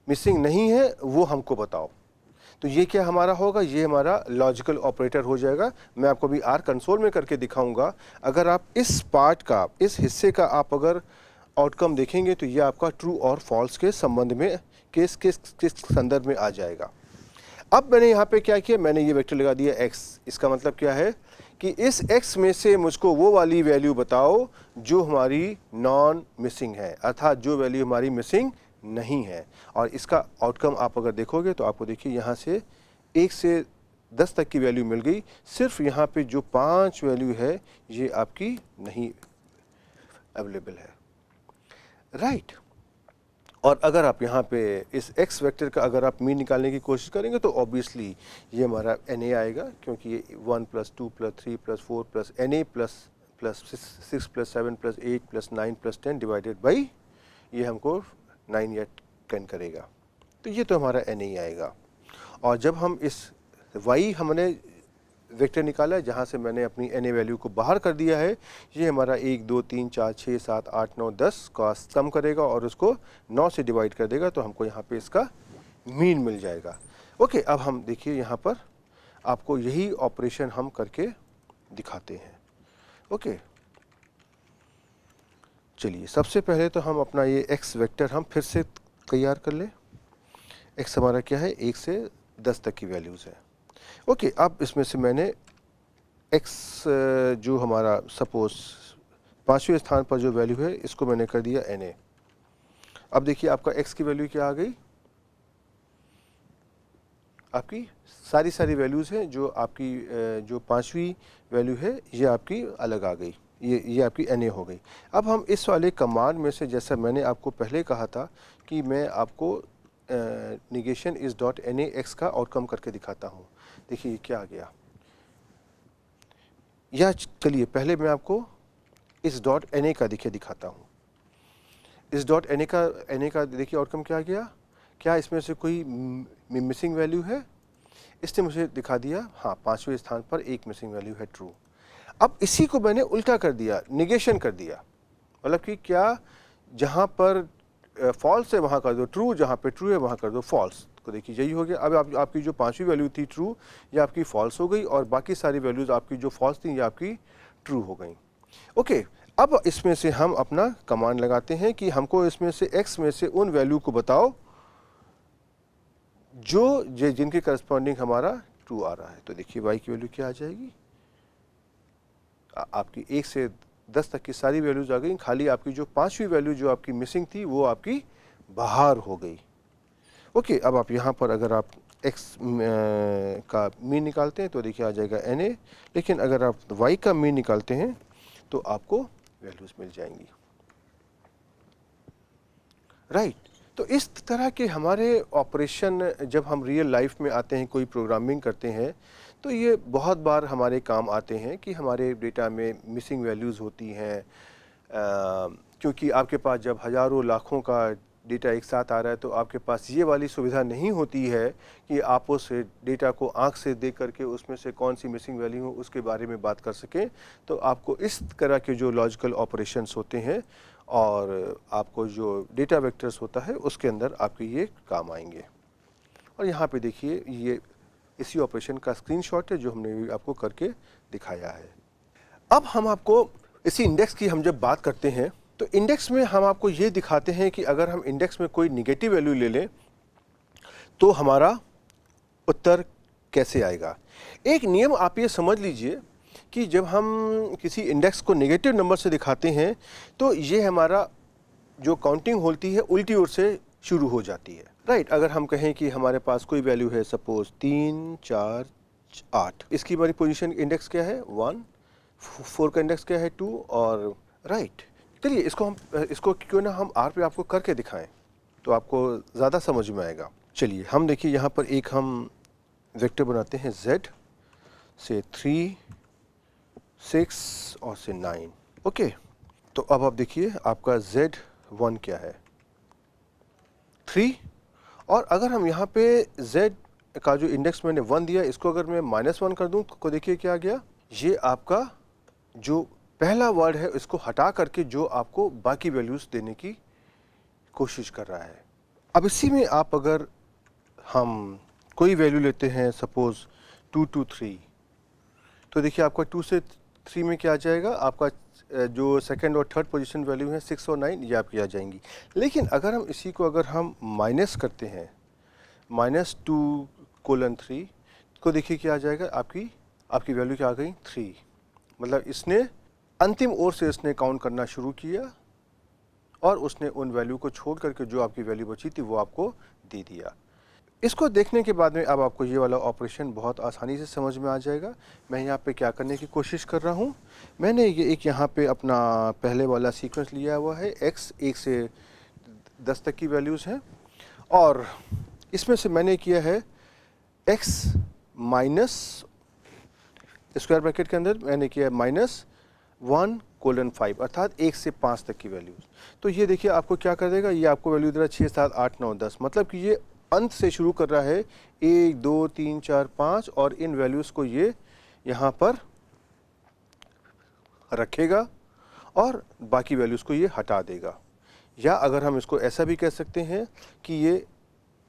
मिसिंग नहीं है वो हमको बताओ। तो ये क्या हमारा होगा, ये हमारा लॉजिकल ऑपरेटर हो जाएगा। मैं आपको अभी R कंसोल में करके दिखाऊंगा। अगर आप इस पार्ट का, इस हिस्से का आप अगर आउटकम देखेंगे तो ये आपका ट्रू और फॉल्स के संबंध में किस संदर्भ में आ जाएगा। अब मैंने यहाँ पे क्या किया, मैंने ये वेक्टर लगा दिया x। इसका मतलब क्या है कि इस x में से मुझको वो वाली वैल्यू बताओ जो हमारी नॉन मिसिंग है, अर्थात जो वैल्यू हमारी मिसिंग नहीं है। और इसका आउटकम आप अगर देखोगे तो आपको देखिए यहाँ से 1 से 10 तक की वैल्यू मिल गई, सिर्फ यहाँ पे जो 5 वैल्यू है ये आपकी नहीं अवेलेबल है, राइट। और अगर आप यहाँ पे इस x वेक्टर का अगर आप मीन निकालने की कोशिश करेंगे तो ऑब्वियसली ये हमारा NA आएगा, क्योंकि ये 1 + 2 + 3 + 4 + NA + 6 + 7 + 8 + 9 + 10 डिवाइडेड बाई ये हमको 9 या 10 करेगा, तो ये तो हमारा NA आएगा। और जब हम इस y हमने वेक्टर निकाला है जहाँ से मैंने अपनी NA वैल्यू को बाहर कर दिया है, ये हमारा 1 2 3 4 6 7 8 9 10 का सम करेगा और उसको 9 से डिवाइड कर देगा, तो हमको यहाँ पे इसका मीन मिल जाएगा। ओके, अब हम देखिए यहाँ पर आपको यही ऑपरेशन हम करके दिखाते हैं। ओके, चलिए सबसे पहले तो हम अपना ये x वेक्टर हम फिर से तैयार कर लें। x हमारा क्या है, 1 से 10 तक की वैल्यूज़ है। ओके, अब इसमें से मैंने x जो हमारा सपोज 5वें स्थान पर जो वैल्यू है इसको मैंने कर दिया na। अब देखिए आपका x की वैल्यू क्या आ गई, आपकी सारी वैल्यूज़ हैं जो आपकी जो 5वीं वैल्यू है ये आपकी अलग आ गई, ये आपकी na हो गई। अब हम इस वाले कमांड में से, जैसा मैंने आपको पहले कहा था कि मैं आपको negation is dot na x का आउटकम करके दिखाता हूँ। देखिए ये क्या आ गया, या चलिए पहले मैं आपको इस डॉट na का दिखाता हूँ। इस डॉट na का देखिए आउटकम क्या आ गया, क्या इसमें से कोई मिसिंग वैल्यू है? इसने मुझे दिखा दिया हाँ, 5वें स्थान पर एक मिसिंग वैल्यू है, ट्रू। अब इसी को मैंने उल्टा कर दिया, निगेशन कर दिया, मतलब कि क्या जहाँ पर फॉल्स है वहाँ कर दो ट्रू, जहाँ पे ट्रू है वहाँ कर दो फॉल्स। तो देखिए यही हो गया। अब आपकी जो 5वीं वैल्यू थी ट्रू, ये आपकी फॉल्स हो गई और बाकी सारी वैल्यूज़ आपकी जो फॉल्स थी ये आपकी ट्रू हो गई। ओके, अब इसमें से हम अपना कमांड लगाते हैं कि हमको इसमें से x में से उन वैल्यू को बताओ जो जिनके करस्पॉन्डिंग हमारा ट्रू आ रहा है। तो देखिए y की वैल्यू क्या आ जाएगी, आपकी 1 से 10 तक की सारी वैल्यूज आ गई, खाली आपकी जो 5वीं वैल्यू जो आपकी मिसिंग थी वो आपकी बाहर हो गई। ओके, अब आप यहाँ पर अगर आप x का मीन निकालते हैं तो देखिए आ जाएगा na, लेकिन अगर आप y का मीन निकालते हैं तो आपको वैल्यूज मिल जाएंगी। राइट, तो इस तरह के हमारे ऑपरेशन जब हम रियल लाइफ में आते हैं, कोई प्रोग्रामिंग करते हैं, तो ये बहुत बार हमारे काम आते हैं कि हमारे डेटा में मिसिंग वैल्यूज़ होती हैं, क्योंकि आपके पास जब हज़ारों लाखों का डेटा एक साथ आ रहा है तो आपके पास ये वाली सुविधा नहीं होती है कि आप उस डेटा को आंख से देख करके उसमें से कौन सी मिसिंग वैल्यू हो उसके बारे में बात कर सकें। तो आपको इस तरह के जो लॉजिकल ऑपरेशंस होते हैं और आपको जो डेटा वेक्टर्स होता है उसके अंदर आपके ये काम आएंगे। और यहाँ पे देखिए ये इसी ऑपरेशन का स्क्रीनशॉट है जो हमने आपको करके दिखाया है। अब हम आपको इसी इंडेक्स की हम जब बात करते हैं तो इंडेक्स में हम आपको ये दिखाते हैं कि अगर हम इंडेक्स में कोई निगेटिव वैल्यू ले लें तो हमारा उत्तर कैसे आएगा। एक नियम आप ये समझ लीजिए कि जब हम किसी इंडेक्स को नेगेटिव नंबर से दिखाते हैं तो ये हमारा जो काउंटिंग होती है उल्टी ओर से शुरू हो जाती है। राइट, अगर हम कहें कि हमारे पास कोई वैल्यू है सपोज 3, 4, 8, इसकी हमारी पोजीशन इंडेक्स क्या है 1, 4 का इंडेक्स क्या है 2 और राइट। चलिए इसको क्यों ना हम R पे आपको करके दिखाएं तो आपको ज़्यादा समझ में आएगा। चलिए हम देखिए यहाँ पर एक हम वेक्टर बनाते हैं Z से 3, 6 और से 9। ओके, तो अब आप देखिए आपका Z1 क्या है 3, और अगर हम यहाँ पे Z का जो इंडेक्स मैंने 1 दिया इसको अगर मैं -1 कर दूँ तो देखिए क्या आ गया, ये आपका जो पहला वर्ड है इसको हटा करके जो आपको बाकी वैल्यूज़ देने की कोशिश कर रहा है। अब इसी में आप अगर हम कोई वैल्यू लेते हैं सपोज 2 to 3 तो देखिए आपका 2 से 3 में क्या आ जाएगा, आपका जो सेकंड और थर्ड पोजीशन वैल्यू है 6 और 9 ये आपकी आ जाएंगी। लेकिन अगर हम इसी को अगर हम माइनस करते हैं -2:3 तो देखिए क्या आ जाएगा, आपकी वैल्यू क्या आ गई 3। मतलब इसने अंतिम ओर से इसने काउंट करना शुरू किया और उसने उन वैल्यू को छोड़ करके जो आपकी वैल्यू बची थी वो आपको दे दिया। इसको देखने के बाद में अब आपको ये वाला ऑपरेशन बहुत आसानी से समझ में आ जाएगा। मैं यहाँ पे क्या करने की कोशिश कर रहा हूँ, मैंने ये एक यहाँ पे अपना पहले वाला सीक्वेंस लिया हुआ है, x 1 से 10 तक की वैल्यूज़ हैं और इसमें से मैंने किया है x माइनस स्क्वायर ब्रैकेट के अंदर मैंने किया -1:5 अर्थात 1 से 5 तक की वैल्यूज़। तो ये देखिए आपको क्या कर देगा, ये आपको वैल्यू दे रहा है 6, 7, 8, 9, 10, मतलब कि ये अंत से शुरू कर रहा है 1, 2, 3, 4, 5 और इन वैल्यूज़ को ये यहाँ पर रखेगा और बाकी वैल्यूज़ को ये हटा देगा। या अगर हम इसको ऐसा भी कह सकते हैं कि ये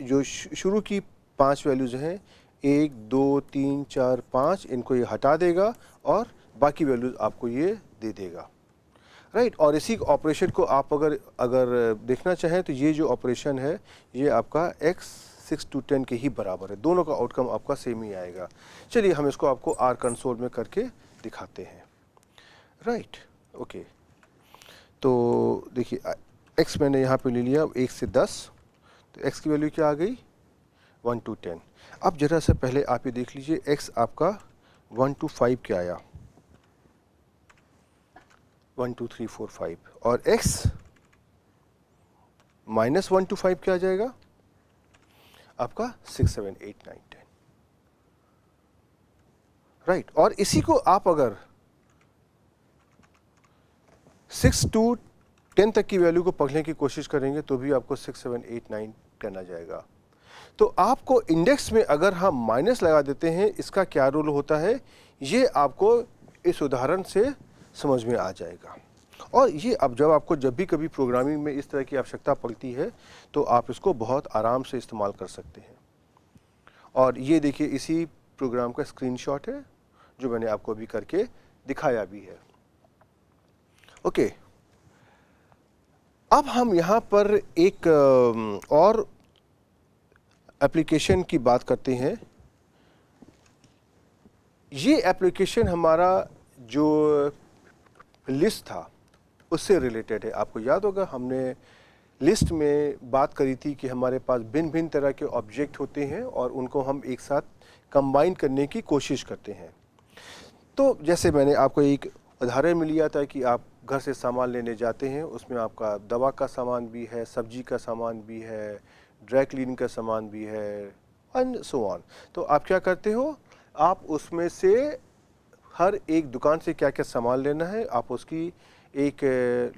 जो शुरू की 5 वैल्यूज हैं, 1 2 3 4 5, इनको ये हटा देगा और बाकी वैल्यूज आपको ये दे देगा, राइट। और इसी ऑपरेशन को आप अगर देखना चाहें तो ये जो ऑपरेशन है ये आपका x 6 to 10 के ही बराबर है, दोनों का आउटकम आपका सेम ही आएगा। चलिए हम इसको आपको आर कंसोल में करके दिखाते हैं, राइट। ओके, तो देखिए x मैंने यहाँ पे ले लिया 1 से 10, तो x की वैल्यू क्या आ गई 1 to 10। अब जरा से पहले आप ये देख लीजिए x आपका 1 to 5 क्या आया, 1 2 3 4 5, और x माइनस 1 to 5 क्या आ जाएगा आपका 6 7 8 9 10, राइट। और इसी को आप अगर 6 to 10 तक की वैल्यू को पढ़ने की कोशिश करेंगे तो भी आपको 6 7 8 9 10 आ जाएगा। तो आपको इंडेक्स में अगर हम माइनस लगा देते हैं इसका क्या रोल होता है ये आपको इस उदाहरण से समझ में आ जाएगा। और ये अब जब भी कभी प्रोग्रामिंग में इस तरह की आवश्यकता पड़ती है तो आप इसको बहुत आराम से इस्तेमाल कर सकते हैं। और ये देखिए इसी प्रोग्राम का स्क्रीनशॉट है जो मैंने आपको अभी करके दिखाया भी है। ओके, अब हम यहाँ पर एक और एप्लीकेशन की बात करते हैं। ये एप्लीकेशन हमारा जो लिस्ट था उससे रिलेटेड है। आपको याद होगा हमने लिस्ट में बात करी थी कि हमारे पास भिन्न भिन्न तरह के ऑब्जेक्ट होते हैं और उनको हम एक साथ कंबाइन करने की कोशिश करते हैं। तो जैसे मैंने आपको एक उदाहरण में लिया था कि आप घर से सामान लेने जाते हैं, उसमें आपका दवा का सामान भी है, सब्जी का सामान भी है, ड्राई क्लीनिंग का सामान भी है एंड सो ऑन। तो आप क्या करते हो, आप उसमें से हर एक दुकान से क्या क्या सामान लेना है आप उसकी एक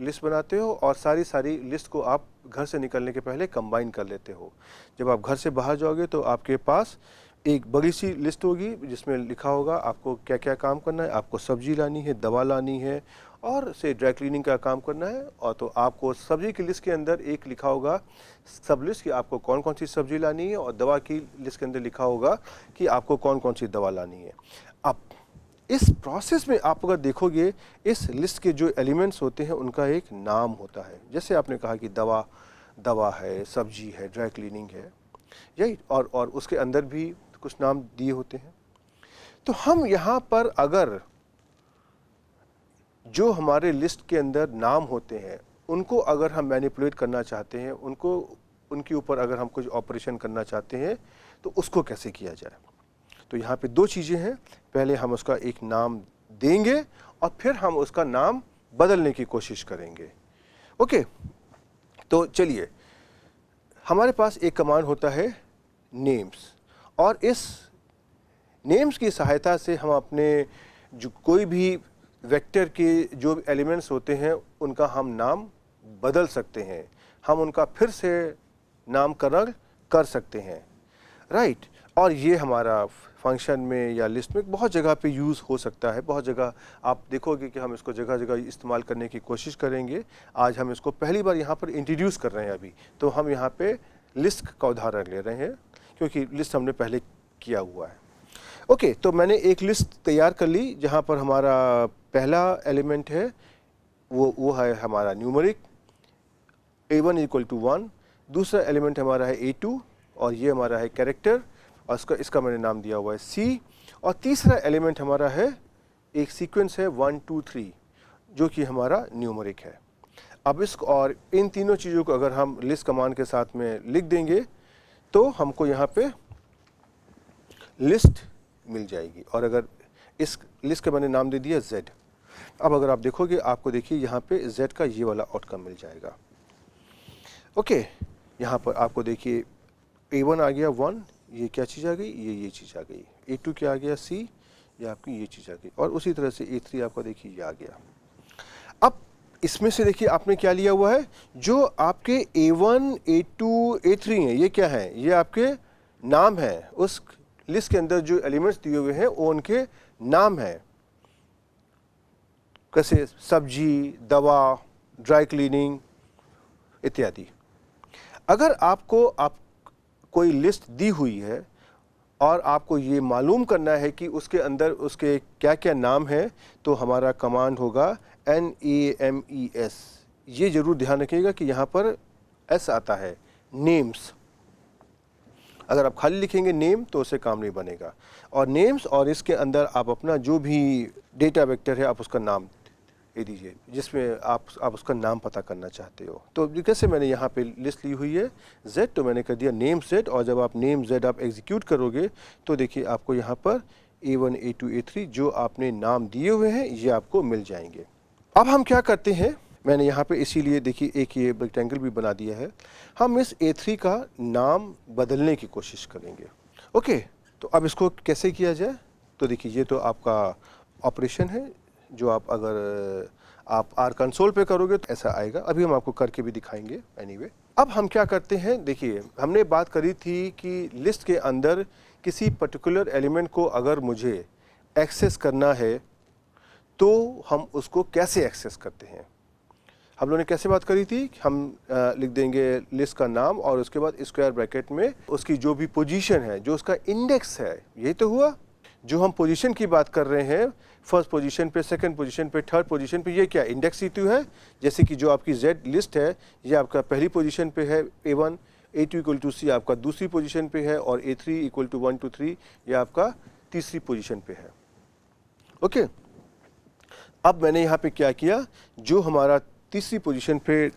लिस्ट बनाते हो और सारी लिस्ट को आप घर से निकलने के पहले कंबाइन कर लेते हो। जब आप घर से बाहर जाओगे तो आपके पास एक बड़ी सी लिस्ट होगी जिसमें लिखा होगा आपको क्या क्या काम करना है। आपको सब्जी लानी है, दवा लानी है और से ड्राई क्लीनिंग का काम करना है। और तो आपको सब्जी की लिस्ट के अंदर एक लिखा होगा सब लिस्ट कि आपको कौन कौन सी सब्जी लानी है और दवा की लिस्ट के अंदर लिखा होगा कि आपको कौन कौन सी दवा लानी है। अब इस प्रोसेस में आप अगर देखोगे इस लिस्ट के जो एलिमेंट्स होते हैं उनका एक नाम होता है। जैसे आपने कहा कि दवा है, सब्जी है, ड्राई क्लीनिंग है, यही और उसके अंदर भी कुछ नाम दिए होते हैं। तो हम यहाँ पर अगर जो हमारे लिस्ट के अंदर नाम होते हैं उनको अगर हम मैनिपुलेट करना चाहते हैं, उनके ऊपर अगर हम कुछ ऑपरेशन करना चाहते हैं तो उसको कैसे किया जाए। तो यहाँ पे दो चीज़ें हैं, पहले हम उसका एक नाम देंगे और फिर हम उसका नाम बदलने की कोशिश करेंगे। ओके, तो चलिए हमारे पास एक कमांड होता है नेम्स, और इस नेम्स की सहायता से हम अपने जो कोई भी वेक्टर के जो एलिमेंट्स होते हैं उनका हम नाम बदल सकते हैं, हम उनका फिर से नामकरण कर सकते हैं, राइट। और ये हमारा फंक्शन में या लिस्ट में बहुत जगह पे यूज़ हो सकता है। बहुत जगह आप देखोगे कि हम इसको जगह जगह इस्तेमाल करने की कोशिश करेंगे। आज हम इसको पहली बार यहाँ पर इंट्रोड्यूस कर रहे हैं अभी, तो हम यहाँ पे लिस्ट का उदाहरण ले रहे हैं क्योंकि लिस्ट हमने पहले किया हुआ है। ओके, तो मैंने एक लिस्ट तैयार कर ली जहाँ पर हमारा पहला एलिमेंट है वो है हमारा न्यूमरिक A1 = 1, दूसरा एलिमेंट हमारा है A2 और ये हमारा है कैरेक्टर और इसका मैंने नाम दिया हुआ है C, और तीसरा एलिमेंट हमारा है एक सीक्वेंस है 1 2 3 जो कि हमारा न्यूमरिक है। अब इसको और इन तीनों चीज़ों को अगर हम लिस्ट कमांड के साथ में लिख देंगे तो हमको यहाँ पे लिस्ट मिल जाएगी। और अगर इस लिस्ट का मैंने नाम दे दिया Z, अब अगर आप देखोगे आपको देखिए यहाँ पे Z का ये वाला आउटकम मिल जाएगा। ओके, यहाँ पर आपको देखिए A1 आ गया 1, ये क्या चीज़ आ गई, ये चीज़ आ गई। A2 क्या आ गया C, ये आपकी ये चीज़ आ गई, और उसी तरह से A3 आपका देखिए ये आ गया। अब इसमें से देखिए आपने क्या लिया हुआ है, जो आपके A1 A2 A3 हैं ये क्या है, ये आपके नाम है। उस लिस्ट के अंदर जो एलिमेंट्स दिए हुए हैं वो उनके नाम है, कैसे सब्जी, दवा, ड्राई क्लीनिंग इत्यादि। अगर आपको कोई लिस्ट दी हुई है और आपको ये मालूम करना है कि उसके अंदर उसके क्या क्या नाम है, तो हमारा कमांड होगा NAMES। ये ज़रूर ध्यान रखिएगा कि यहाँ पर S आता है, नेम्स। अगर आप खाली लिखेंगे नेम तो उससे काम नहीं बनेगा। और नेम्स और इसके अंदर आप अपना जो भी डेटा वेक्टर है आप उसका नाम दे दीजिए, जिसमें आप उसका नाम पता करना चाहते हो। तो जैसे मैंने यहाँ पे लिस्ट ली हुई है Z, तो मैंने कर दिया नेम Z, और जब आप नेम Z आप एग्जीक्यूट करोगे तो देखिए आपको यहाँ पर A1 A2 A3 जो आपने नाम दिए हुए हैं ये आपको मिल जाएंगे। अब हम क्या करते हैं, मैंने यहाँ पे इसीलिए देखिए एक ये रेक्टेंगल भी बना दिया है, हम इस A3 का नाम बदलने की कोशिश करेंगे। ओके, तो अब इसको कैसे किया जाए, तो देखिए ये तो आपका ऑपरेशन है जो आप अगर आप R कंसोल पे करोगे तो ऐसा आएगा। अभी हम आपको करके भी दिखाएंगे एनीवे। अब हम क्या करते हैं, देखिए हमने बात करी थी कि लिस्ट के अंदर किसी पर्टिकुलर एलिमेंट को अगर मुझे एक्सेस करना है तो हम उसको कैसे एक्सेस करते हैं। हम लोगों ने कैसे बात करी थी, हम लिख देंगे लिस्ट का नाम और उसके बाद स्क्वायर ब्रैकेट में उसकी जो भी पोजीशन है, जो उसका इंडेक्स है, यही तो हुआ। जो हम पोजीशन की बात कर रहे हैं, फर्स्ट पोजीशन पे, सेकंड पोजीशन पे, थर्ड पोजीशन पे, ये क्या इंडेक्स C2 है। जैसे कि जो आपकी Z लिस्ट है ये आपका पहली पोजीशन पे है A1, A2 equal to C आपका दूसरी पोजीशन पे है, और A3 इक्वल टू 1 2 3 ये आपका तीसरी पोजीशन पे है। ओके, अब मैंने यहाँ पे क्या किया, जो हमारा तीसरी पोजीशन पे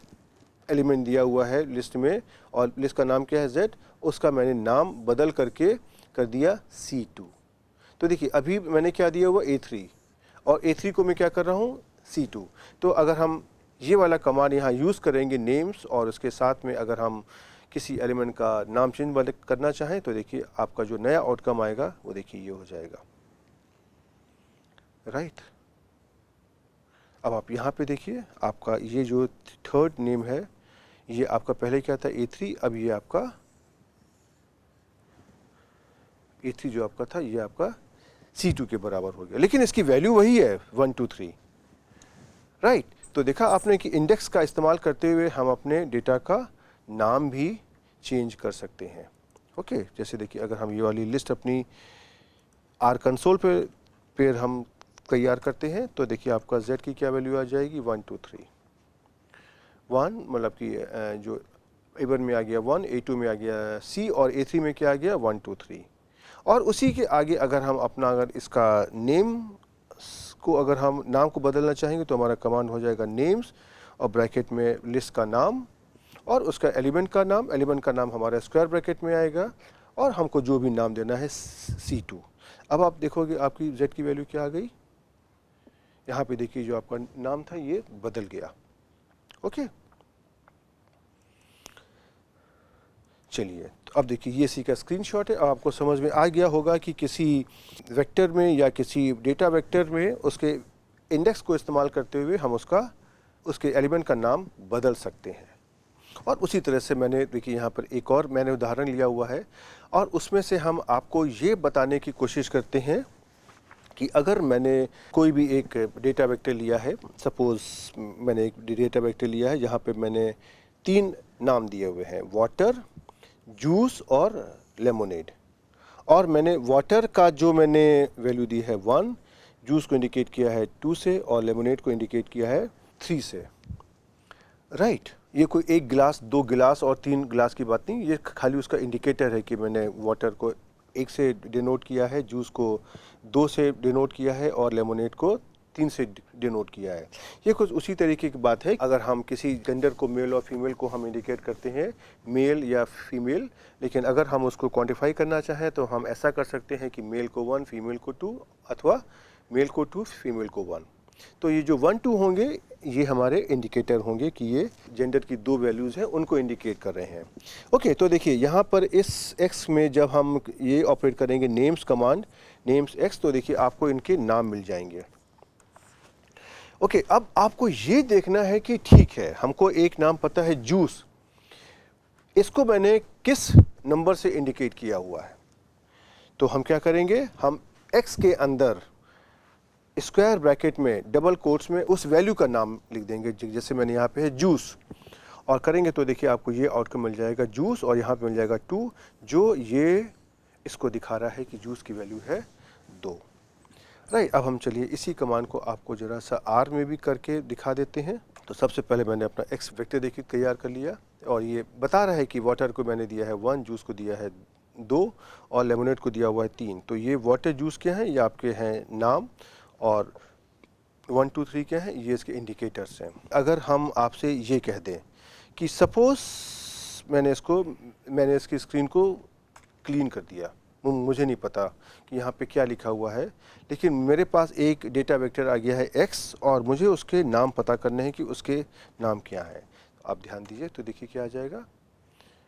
एलिमेंट दिया हुआ है लिस्ट में और लिस्ट का नाम क्या है Z, उसका मैंने नाम बदल करके कर दिया C2। तो देखिए अभी मैंने क्या दिया हुआ A3, और A3 को मैं क्या कर रहा हूँ C2। तो अगर हम ये वाला कमांड यहाँ यूज़ करेंगे नेम्स, और उसके साथ में अगर हम किसी एलिमेंट का नाम चेंज करना चाहें तो देखिए आपका जो नया आउटकम आएगा वो देखिए ये हो जाएगा, राइट। अब आप यहाँ पे देखिए आपका ये जो थर्ड नेम है ये आपका पहले क्या था A3, अब ये आपका A3 जो आपका था ये आपका C2 के बराबर हो गया, लेकिन इसकी वैल्यू वही है 1 2 3, राइट। तो देखा आपने कि इंडेक्स का इस्तेमाल करते हुए हम अपने डेटा का नाम भी चेंज कर सकते हैं। ओके, जैसे देखिए अगर हम ये वाली लिस्ट अपनी R कंसोल पे फिर हम तैयार करते हैं तो देखिए आपका Z की क्या वैल्यू आ जाएगी 1 2 3 1, मतलब कि जो A1 में आ गया 1, A2 में आ गया C, और A3 में क्या आ गया 1 2 3। और उसी के आगे अगर हम अपना अगर इसका नेम को अगर हम नाम को बदलना चाहेंगे तो हमारा कमांड हो जाएगा नेम्स और ब्रैकेट में लिस्ट का नाम और उसका एलिमेंट का नाम। एलिमेंट का नाम हमारा स्क्वायर ब्रैकेट में आएगा और हमको जो भी नाम देना है C2। अब आप देखोगे आपकी Z की वैल्यू क्या आ गई, यहाँ पे देखिए जो आपका नाम था ये बदल गया। ओके, चलिए तो अब देखिए ये इसी का स्क्रीनशॉट है। अब आपको समझ में आ गया होगा कि किसी वेक्टर में या किसी डेटा वेक्टर में उसके इंडेक्स को इस्तेमाल करते हुए हम उसके एलिमेंट का नाम बदल सकते हैं। और उसी तरह से मैंने देखिए यहाँ पर एक और मैंने उदाहरण लिया हुआ है और उसमें से हम आपको ये बताने की कोशिश करते हैं कि अगर मैंने कोई भी एक डेटा वेक्टर लिया है, सपोज़ मैंने एक डेटा वेक्टर लिया है जहाँ पे मैंने 3 नाम दिए हुए हैं, वाटर, जूस और लेमोनेड। और मैंने वाटर का जो मैंने वैल्यू दी है 1, जूस को इंडिकेट किया है 2 से और लेमोनेड को इंडिकेट किया है 3 से, राइट। ये कोई 1 गिलास, 2 गिलास और 3 गिलास की बात नहीं, ये खाली उसका इंडिकेटर है कि मैंने वाटर को 1 से डिनोट किया है, जूस को 2 से डिनोट किया है और लेमोनेड को 3 से डिनोट किया है। ये कुछ उसी तरीके की बात है। अगर हम किसी जेंडर को, मेल और फीमेल को हम इंडिकेट करते हैं, मेल या फीमेल, लेकिन अगर हम उसको क्वांटिफाई करना चाहें तो हम ऐसा कर सकते हैं कि मेल को 1, फीमेल को 2 अथवा मेल को 2, फीमेल को 1। तो ये जो 1 2 होंगे ये हमारे इंडिकेटर होंगे कि ये जेंडर की 2 वैल्यूज़ हैं उनको इंडिकेट कर रहे हैं। ओके, तो देखिए यहाँ पर इस x में जब हम ये ऑपरेट करेंगे नेम्स कमांड, नेम्स x, तो देखिए आपको इनके नाम मिल जाएंगे। ओके, अब आपको ये देखना है कि ठीक है हमको एक नाम पता है जूस, इसको मैंने किस नंबर से इंडिकेट किया हुआ है। तो हम क्या करेंगे, हम x के अंदर स्क्वायर ब्रैकेट में डबल कोट्स में उस वैल्यू का नाम लिख देंगे, जैसे मैंने यहाँ पे है जूस, और करेंगे तो देखिए आपको ये आउटकम मिल जाएगा जूस, और यहाँ पे मिल जाएगा 2, जो ये इसको दिखा रहा है कि जूस की वैल्यू है 2। राइट, अब हम चलिए इसी कमांड को आपको ज़रा सा आर में भी करके दिखा देते हैं। तो सबसे पहले मैंने अपना एक्स वेक्टर देखिए तैयार कर लिया, और ये बता रहा है कि वाटर को मैंने दिया है 1, जूस को दिया है 2 और लेमोनेड को दिया हुआ है 3। तो ये वाटर जूस क्या है, ये आपके हैं नाम, और 1 2 3 क्या है, ये इसके इंडिकेटर्स हैं। अगर हम आपसे ये कह दें कि सपोज़ मैंने इसकी स्क्रीन को क्लीन कर दिया, मुझे नहीं पता कि यहाँ पे क्या लिखा हुआ है, लेकिन मेरे पास एक डेटा वेक्टर आ गया है x, और मुझे उसके नाम पता करने हैं कि उसके नाम क्या है। आप ध्यान दीजिए, तो देखिए क्या आ जाएगा,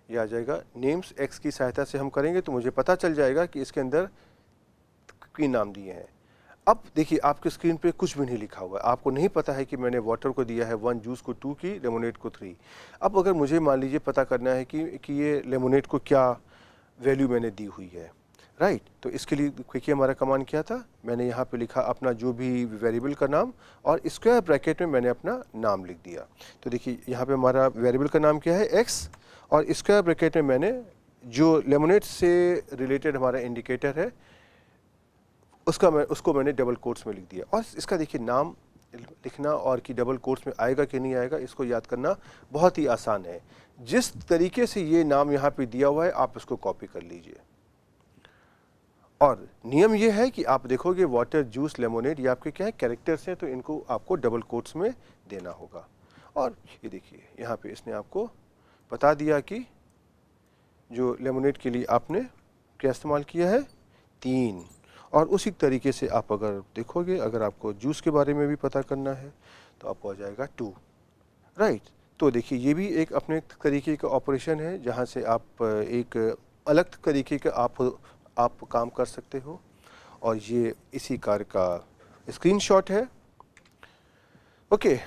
ये आ जाएगा नेम्स। x की सहायता से हम करेंगे तो मुझे पता चल जाएगा कि इसके अंदर की नाम दिए हैं। अब देखिए आपके स्क्रीन पे कुछ भी नहीं लिखा हुआ है, आपको नहीं पता है कि मैंने वाटर को दिया है 1, जूस को 2 की, लेमोनेड को 3। अब अगर मुझे मान लीजिए पता करना है कि ये लेमोनेड को क्या वैल्यू मैंने दी हुई है, राइट, तो इसके लिए देखिए हमारा कमांड क्या था, मैंने यहाँ पे लिखा अपना जो भी वेरिएबल का नाम, और स्क्वायर ब्रैकेट में मैंने अपना नाम लिख दिया। तो देखिए यहाँ पे हमारा वेरिएबल का नाम क्या है, x, और स्क्वायर ब्रैकेट में मैंने जो लेमोनेड से रिलेटेड हमारा इंडिकेटर है उसको मैंने डबल कोट्स में लिख दिया। और इसका देखिए नाम लिखना और कि डबल कोट्स में आएगा कि नहीं आएगा, इसको याद करना बहुत ही आसान है। जिस तरीके से ये नाम यहाँ पे दिया हुआ है आप इसको कॉपी कर लीजिए, और नियम ये है कि आप देखोगे वाटर, जूस, लेमोनेड ये आपके क्या है, कैरेक्टर्स हैं, तो इनको आपको डबल कोट्स में देना होगा। और ये देखिए यहाँ पे इसने आपको बता दिया कि जो लेमोनेड के लिए आपने क्या इस्तेमाल किया है, 3। और उसी तरीके से आप अगर देखोगे, अगर आपको जूस के बारे में भी पता करना है तो आपको आ जाएगा 2, राइट। तो देखिए ये भी एक अपने तरीके का ऑपरेशन है जहाँ से आप एक अलग तरीके का आप काम कर सकते हो, और ये इसी कार्य का स्क्रीनशॉट है। ओके,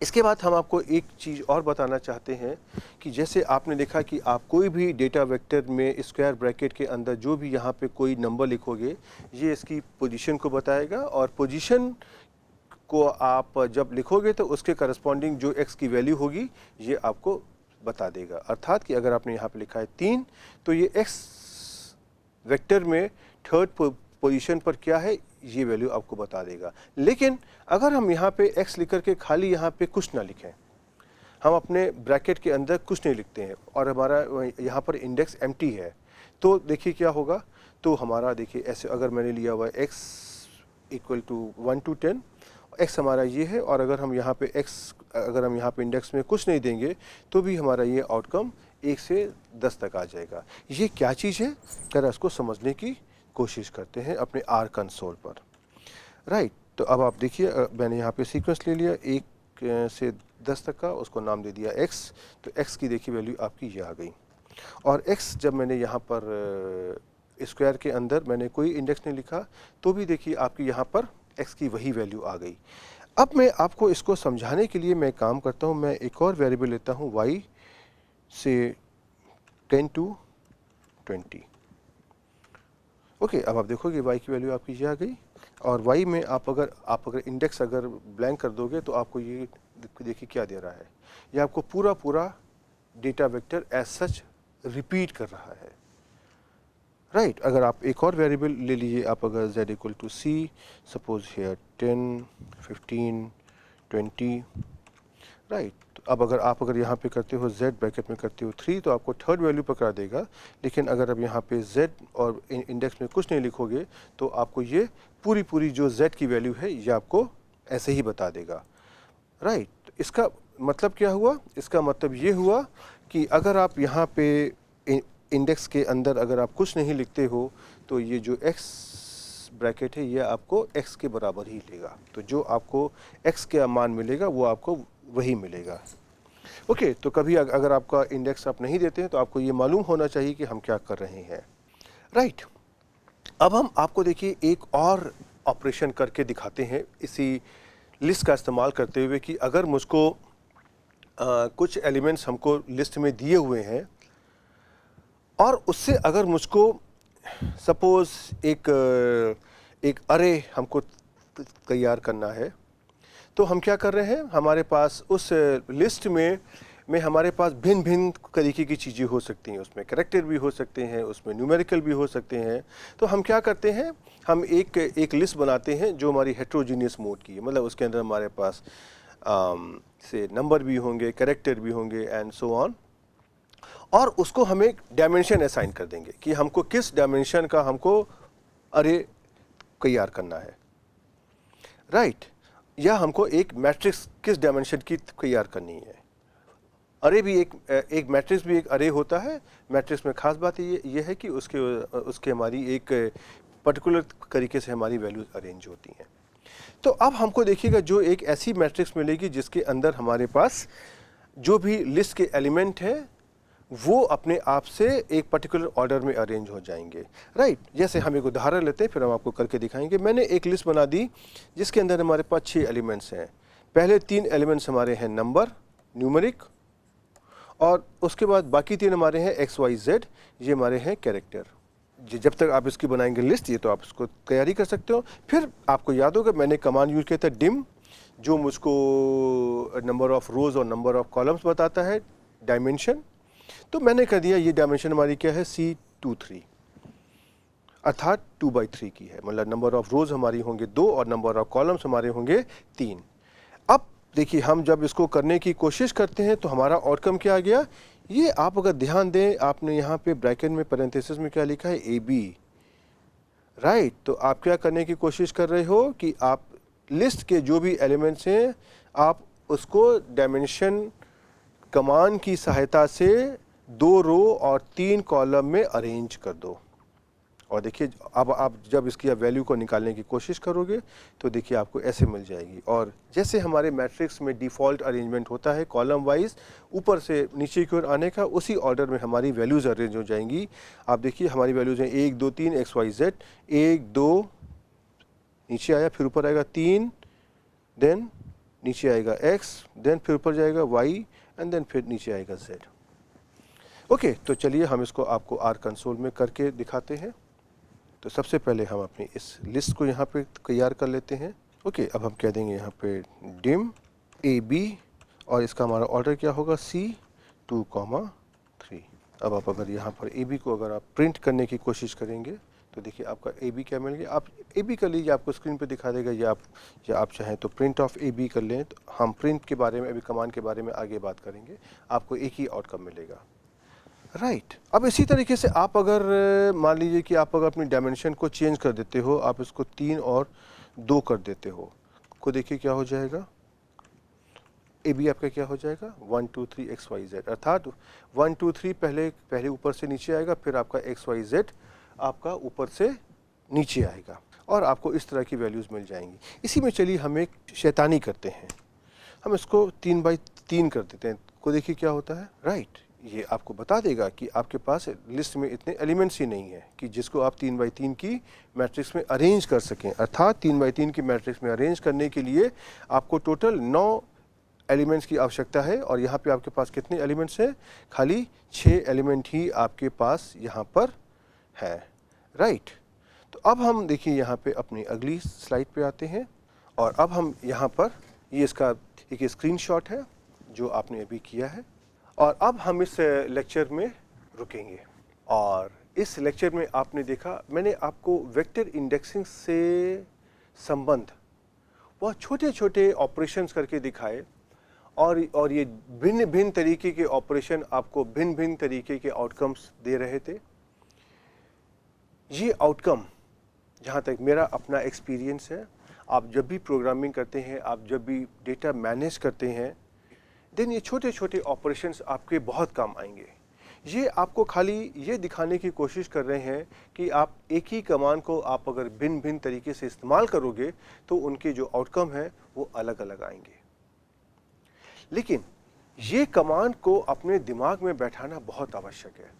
इसके बाद हम आपको एक चीज़ और बताना चाहते हैं कि जैसे आपने देखा कि आप कोई भी डेटा वेक्टर में स्क्वायर ब्रैकेट के अंदर जो भी यहाँ पे कोई नंबर लिखोगे, ये इसकी पोजीशन को बताएगा, और पोजीशन को आप जब लिखोगे तो उसके करस्पॉन्डिंग जो x की वैल्यू होगी ये आपको बता देगा। अर्थात कि अगर आपने यहाँ पे लिखा है 3, तो ये x वेक्टर में थर्ड पोजीशन पर क्या है ये वैल्यू आपको बता देगा। लेकिन अगर हम यहाँ पे x लिख करके खाली यहाँ पे कुछ ना लिखें, हम अपने ब्रैकेट के अंदर कुछ नहीं लिखते हैं और हमारा यहाँ पर इंडेक्स एम्प्टी है, तो देखिए क्या होगा। तो हमारा देखिए ऐसे अगर मैंने लिया हुआ है x equal to 1 to 10, x हमारा ये है, और अगर हम यहाँ पे इंडेक्स में कुछ नहीं देंगे तो भी हमारा ये आउटकम 1 से 10 तक आ जाएगा। ये क्या चीज़ है, जरा इसको समझने की कोशिश करते हैं अपने R कंसोल पर, राइट। तो अब आप देखिए मैंने यहाँ पे सीक्वेंस ले लिया 1 से 10 तक का, उसको नाम दे दिया x। तो x की देखिए वैल्यू आपकी ये आ गई, और x जब मैंने यहाँ पर स्क्वायर के अंदर मैंने कोई इंडेक्स नहीं लिखा तो भी देखिए आपकी यहाँ पर x की वही वैल्यू आ गई। अब मैं आपको इसको समझाने के लिए मैं काम करता हूँ, मैं एक और वेरिएबल लेता हूँ y से 10 to 20। ओके, अब आप देखोगे y की वैल्यू आपकी ये आ गई, और y में आप अगर इंडेक्स अगर ब्लैंक कर दोगे तो आपको ये देखिए क्या दे रहा है, ये आपको पूरा data vector as such repeat कर रहा है, राइट। अगर आप एक और वेरिएबल ले लीजिए, आप अगर z equal to c, suppose here 10, 15, 20, right. तो अब अगर यहाँ पे करते हो z ब्रैकेट में करते हो 3, तो आपको थर्ड वैल्यू पकड़ा देगा। लेकिन अगर अब यहाँ पे z और इंडेक्स में कुछ नहीं लिखोगे तो आपको ये पूरी जो z की वैल्यू है ये आपको ऐसे ही बता देगा, राइट। तो इसका मतलब क्या हुआ, इसका मतलब ये हुआ कि अगर आप यहाँ पे इंडेक्स के अंदर अगर आप कुछ नहीं लिखते हो तो ये जो x ब्रैकेट है ये आपको x के बराबर ही लेगा। तो जो आपको x के मान मिलेगा वो आपको वही मिलेगा। ओके, तो कभी अगर आपका इंडेक्स आप नहीं देते हैं तो आपको ये मालूम होना चाहिए कि हम क्या कर रहे हैं, राइट। अब हम आपको देखिए एक और ऑपरेशन करके दिखाते हैं इसी लिस्ट का इस्तेमाल करते हुए कि अगर मुझको कुछ एलिमेंट्स हमको लिस्ट में दिए हुए हैं और उससे अगर मुझको सपोज एक अरे हमको तैयार करना है, तो हम क्या कर रहे हैं, हमारे पास उस लिस्ट में हमारे पास भिन्न भिन्न तरीके की चीज़ें हो सकती हैं, उसमें कैरेक्टर भी हो सकते हैं, उसमें न्यूमेरिकल भी हो सकते हैं। तो हम क्या करते हैं, हम एक लिस्ट बनाते हैं जो हमारी हेट्रोजीनियस मोड की है, मतलब उसके अंदर हमारे पास से नंबर भी होंगे, कैरेक्टर भी होंगे एंड सो ऑन, और उसको हम एक डायमेंशन असाइन कर देंगे कि हमको किस डायमेंशन का हमको अरे तैयार करना है, राइट। या हमको एक मैट्रिक्स किस डायमेंशन की तैयार करनी है। अरे भी एक मैट्रिक्स भी एक अरे होता है। मैट्रिक्स में खास बात ये है कि उसके हमारी एक पर्टिकुलर तरीके से हमारी वैल्यूज अरेंज होती हैं। तो अब हमको देखिएगा जो एक ऐसी मैट्रिक्स मिलेगी जिसके अंदर हमारे पास जो भी लिस्ट के एलिमेंट हैं वो अपने आप से एक पर्टिकुलर ऑर्डर में अरेंज हो जाएंगे, राइट। जैसे हम एक उदाहरण लेते हैं, फिर हम आपको करके दिखाएंगे। मैंने एक लिस्ट बना दी जिसके अंदर हमारे पास 6 एलिमेंट्स हैं। पहले 3 एलिमेंट्स हमारे हैं नंबर, न्यूमेरिक, और उसके बाद बाकी 3 हमारे हैं एक्स वाई जेड, ये हमारे हैं कैरेक्टर। जब तक आप इसकी बनाएंगे लिस्ट, ये तो आप इसको तैयारी कर सकते हो। फिर आपको याद होगा मैंने कमांड यूज किया था डिम, जो मुझको नंबर ऑफ रोज और नंबर ऑफ कॉलम्स बताता है, डायमेंशन। तो मैंने कर दिया, ये डायमेंशन हमारी क्या है, C23, अर्थात 2/3 की है। मतलब नंबर ऑफ रोज हमारी होंगे 2 और नंबर ऑफ कॉलम्स हमारे होंगे 3। अब देखिए हम जब इसको करने की कोशिश करते हैं तो हमारा आउटकम क्या आ गया, ये आप अगर ध्यान दें, आपने यहाँ पे ब्रैकेट में पैरेंथेसिस में क्या लिखा है, AB, राइट। तो आप क्या करने की कोशिश कर रहे हो कि आप लिस्ट के जो भी एलिमेंट्स हैं आप उसको डायमेंशन कमांड की सहायता से 2 रो और 3 कॉलम में अरेंज कर दो। और देखिए अब आप जब इसकी वैल्यू को निकालने की कोशिश करोगे तो देखिए आपको ऐसे मिल जाएगी। और जैसे हमारे मैट्रिक्स में डिफ़ॉल्ट अरेंजमेंट होता है कॉलम वाइज ऊपर से नीचे की ओर आने का, उसी ऑर्डर में हमारी वैल्यूज़ अरेंज हो जाएंगी। आप देखिए हमारी वैल्यूज़ हैं 1 2 3 एक्स वाई जेड, 1 2 नीचे आया, फिर ऊपर आएगा 3, देन नीचे आएगा x, देन फिर ऊपर जाएगा y एंड देन फिर नीचे आएगा z। ओके, तो चलिए हम इसको आपको आर कंसोल में करके दिखाते हैं। तो सबसे पहले हम अपनी इस लिस्ट को यहाँ पे तैयार कर लेते हैं। ओके, अब हम कह देंगे यहाँ पे डिम AB और इसका हमारा ऑर्डर क्या होगा, C2,3। अब आप अगर यहाँ पर AB को अगर आप प्रिंट करने की कोशिश करेंगे तो देखिए आपका AB क्या मिल गया। आप AB कर लीजिए, आपको स्क्रीन पे दिखा देगा, या आप चाहें तो प्रिंट ऑफ AB कर लें। तो हम प्रिंट के बारे में अभी कमांड के बारे में आगे बात करेंगे, आपको एक ही आउटकम मिलेगा, राइट। अब इसी तरीके से आप अगर मान लीजिए कि आप अगर अपनी डायमेंशन को चेंज कर देते हो, आप इसको 3 और 2 कर देते हो, को देखिए क्या हो जाएगा, AB आपका क्या हो जाएगा 1 2 3 एक्स वाई जेड, अर्थात 1 2 3 पहले ऊपर से नीचे आएगा, फिर आपका एक्स वाई जेड आपका ऊपर से नीचे आएगा और आपको इस तरह की वैल्यूज़ मिल जाएंगी। इसी में चलिए हम एक शैतानी करते हैं, हम इसको 3/3 कर देते हैं, को देखिए क्या होता है, राइट। ये आपको बता देगा कि आपके पास लिस्ट में इतने एलिमेंट्स ही नहीं है कि जिसको आप 3/3 की मैट्रिक्स में अरेंज कर सकें। अर्थात 3/3 की मैट्रिक्स में अरेंज करने के लिए आपको टोटल 9 एलिमेंट्स की आवश्यकता है और यहाँ पे आपके पास कितने एलिमेंट्स हैं, खाली 6 एलिमेंट ही आपके पास यहाँ पर है, राइट। तो अब हम देखिए यहाँ पे अपनी अगली स्लाइड पे आते हैं और अब हम यहाँ पर ये इसका एक स्क्रीनशॉट है जो आपने अभी किया है और अब हम इस लेक्चर में रुकेंगे। और इस लेक्चर में आपने देखा मैंने आपको वेक्टर इंडेक्सिंग से संबंध बहुत छोटे छोटे ऑपरेशंस करके दिखाए और ये भिन्न भिन्न तरीके के ऑपरेशन आपको भिन्न भिन्न तरीके के आउटकम्स दे रहे थे। ये आउटकम जहाँ तक मेरा अपना एक्सपीरियंस है, आप जब भी प्रोग्रामिंग करते हैं, आप जब भी डेटा मैनेज करते हैं, देन ये छोटे छोटे ऑपरेशंस आपके बहुत काम आएंगे। ये आपको खाली ये दिखाने की कोशिश कर रहे हैं कि आप एक ही कमांड को आप अगर भिन्न भिन्न तरीके से इस्तेमाल करोगे तो उनके जो आउटकम है वो अलग अलग आएंगे। लेकिन ये कमांड को अपने दिमाग में बैठाना बहुत आवश्यक है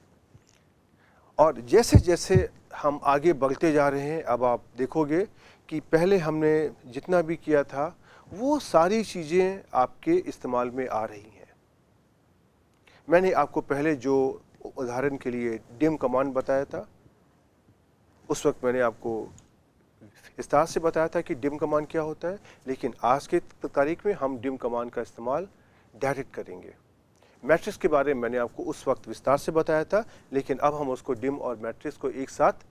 और जैसे जैसे हम आगे बढ़ते जा रहे हैं, अब आप देखोगे कि पहले हमने जितना भी किया था वो सारी चीज़ें आपके इस्तेमाल में आ रही हैं। मैंने आपको पहले जो उदाहरण के लिए डिम कमांड बताया था, उस वक्त मैंने आपको विस्तार से बताया था कि डिम कमांड क्या होता है, लेकिन आज के तारीख में हम डिम कमांड का इस्तेमाल डायरेक्ट करेंगे। मैट्रिक्स के बारे में मैंने आपको उस वक्त विस्तार से बताया था, लेकिन अब हम उसको डिम और मैट्रिक्स को एक साथ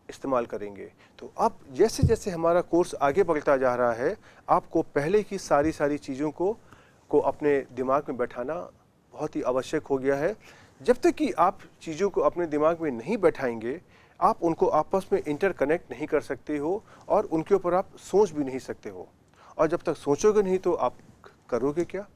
इस्तेमाल करेंगे। तो अब जैसे जैसे हमारा कोर्स आगे बढ़ता जा रहा है, आपको पहले की सारी चीज़ों को अपने दिमाग में बैठाना बहुत ही आवश्यक हो गया है। जब तक कि आप चीज़ों को अपने दिमाग में नहीं बैठाएंगे, आप उनको आपस में इंटरकनेक्ट नहीं कर सकते हो और उनके ऊपर आप सोच भी नहीं सकते हो। और जब तक सोचोगे नहीं तो आप करोगे क्या?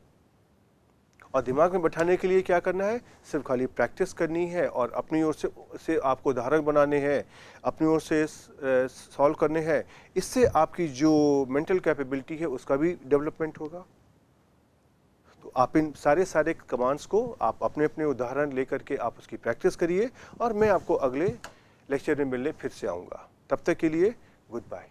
और दिमाग में बैठाने के लिए क्या करना है? सिर्फ खाली प्रैक्टिस करनी है और अपनी ओर से आपको उदाहरण बनाने हैं, अपनी ओर से सॉल्व करने हैं। इससे आपकी जो मेंटल कैपेबिलिटी है उसका भी डेवलपमेंट होगा। तो आप इन सारे कमांड्स को आप अपने अपने उदाहरण लेकर के आप उसकी प्रैक्टिस करिए और मैं आपको अगले लेक्चर में मिलने फिर से आऊँगा। तब तक के लिए गुड बाय।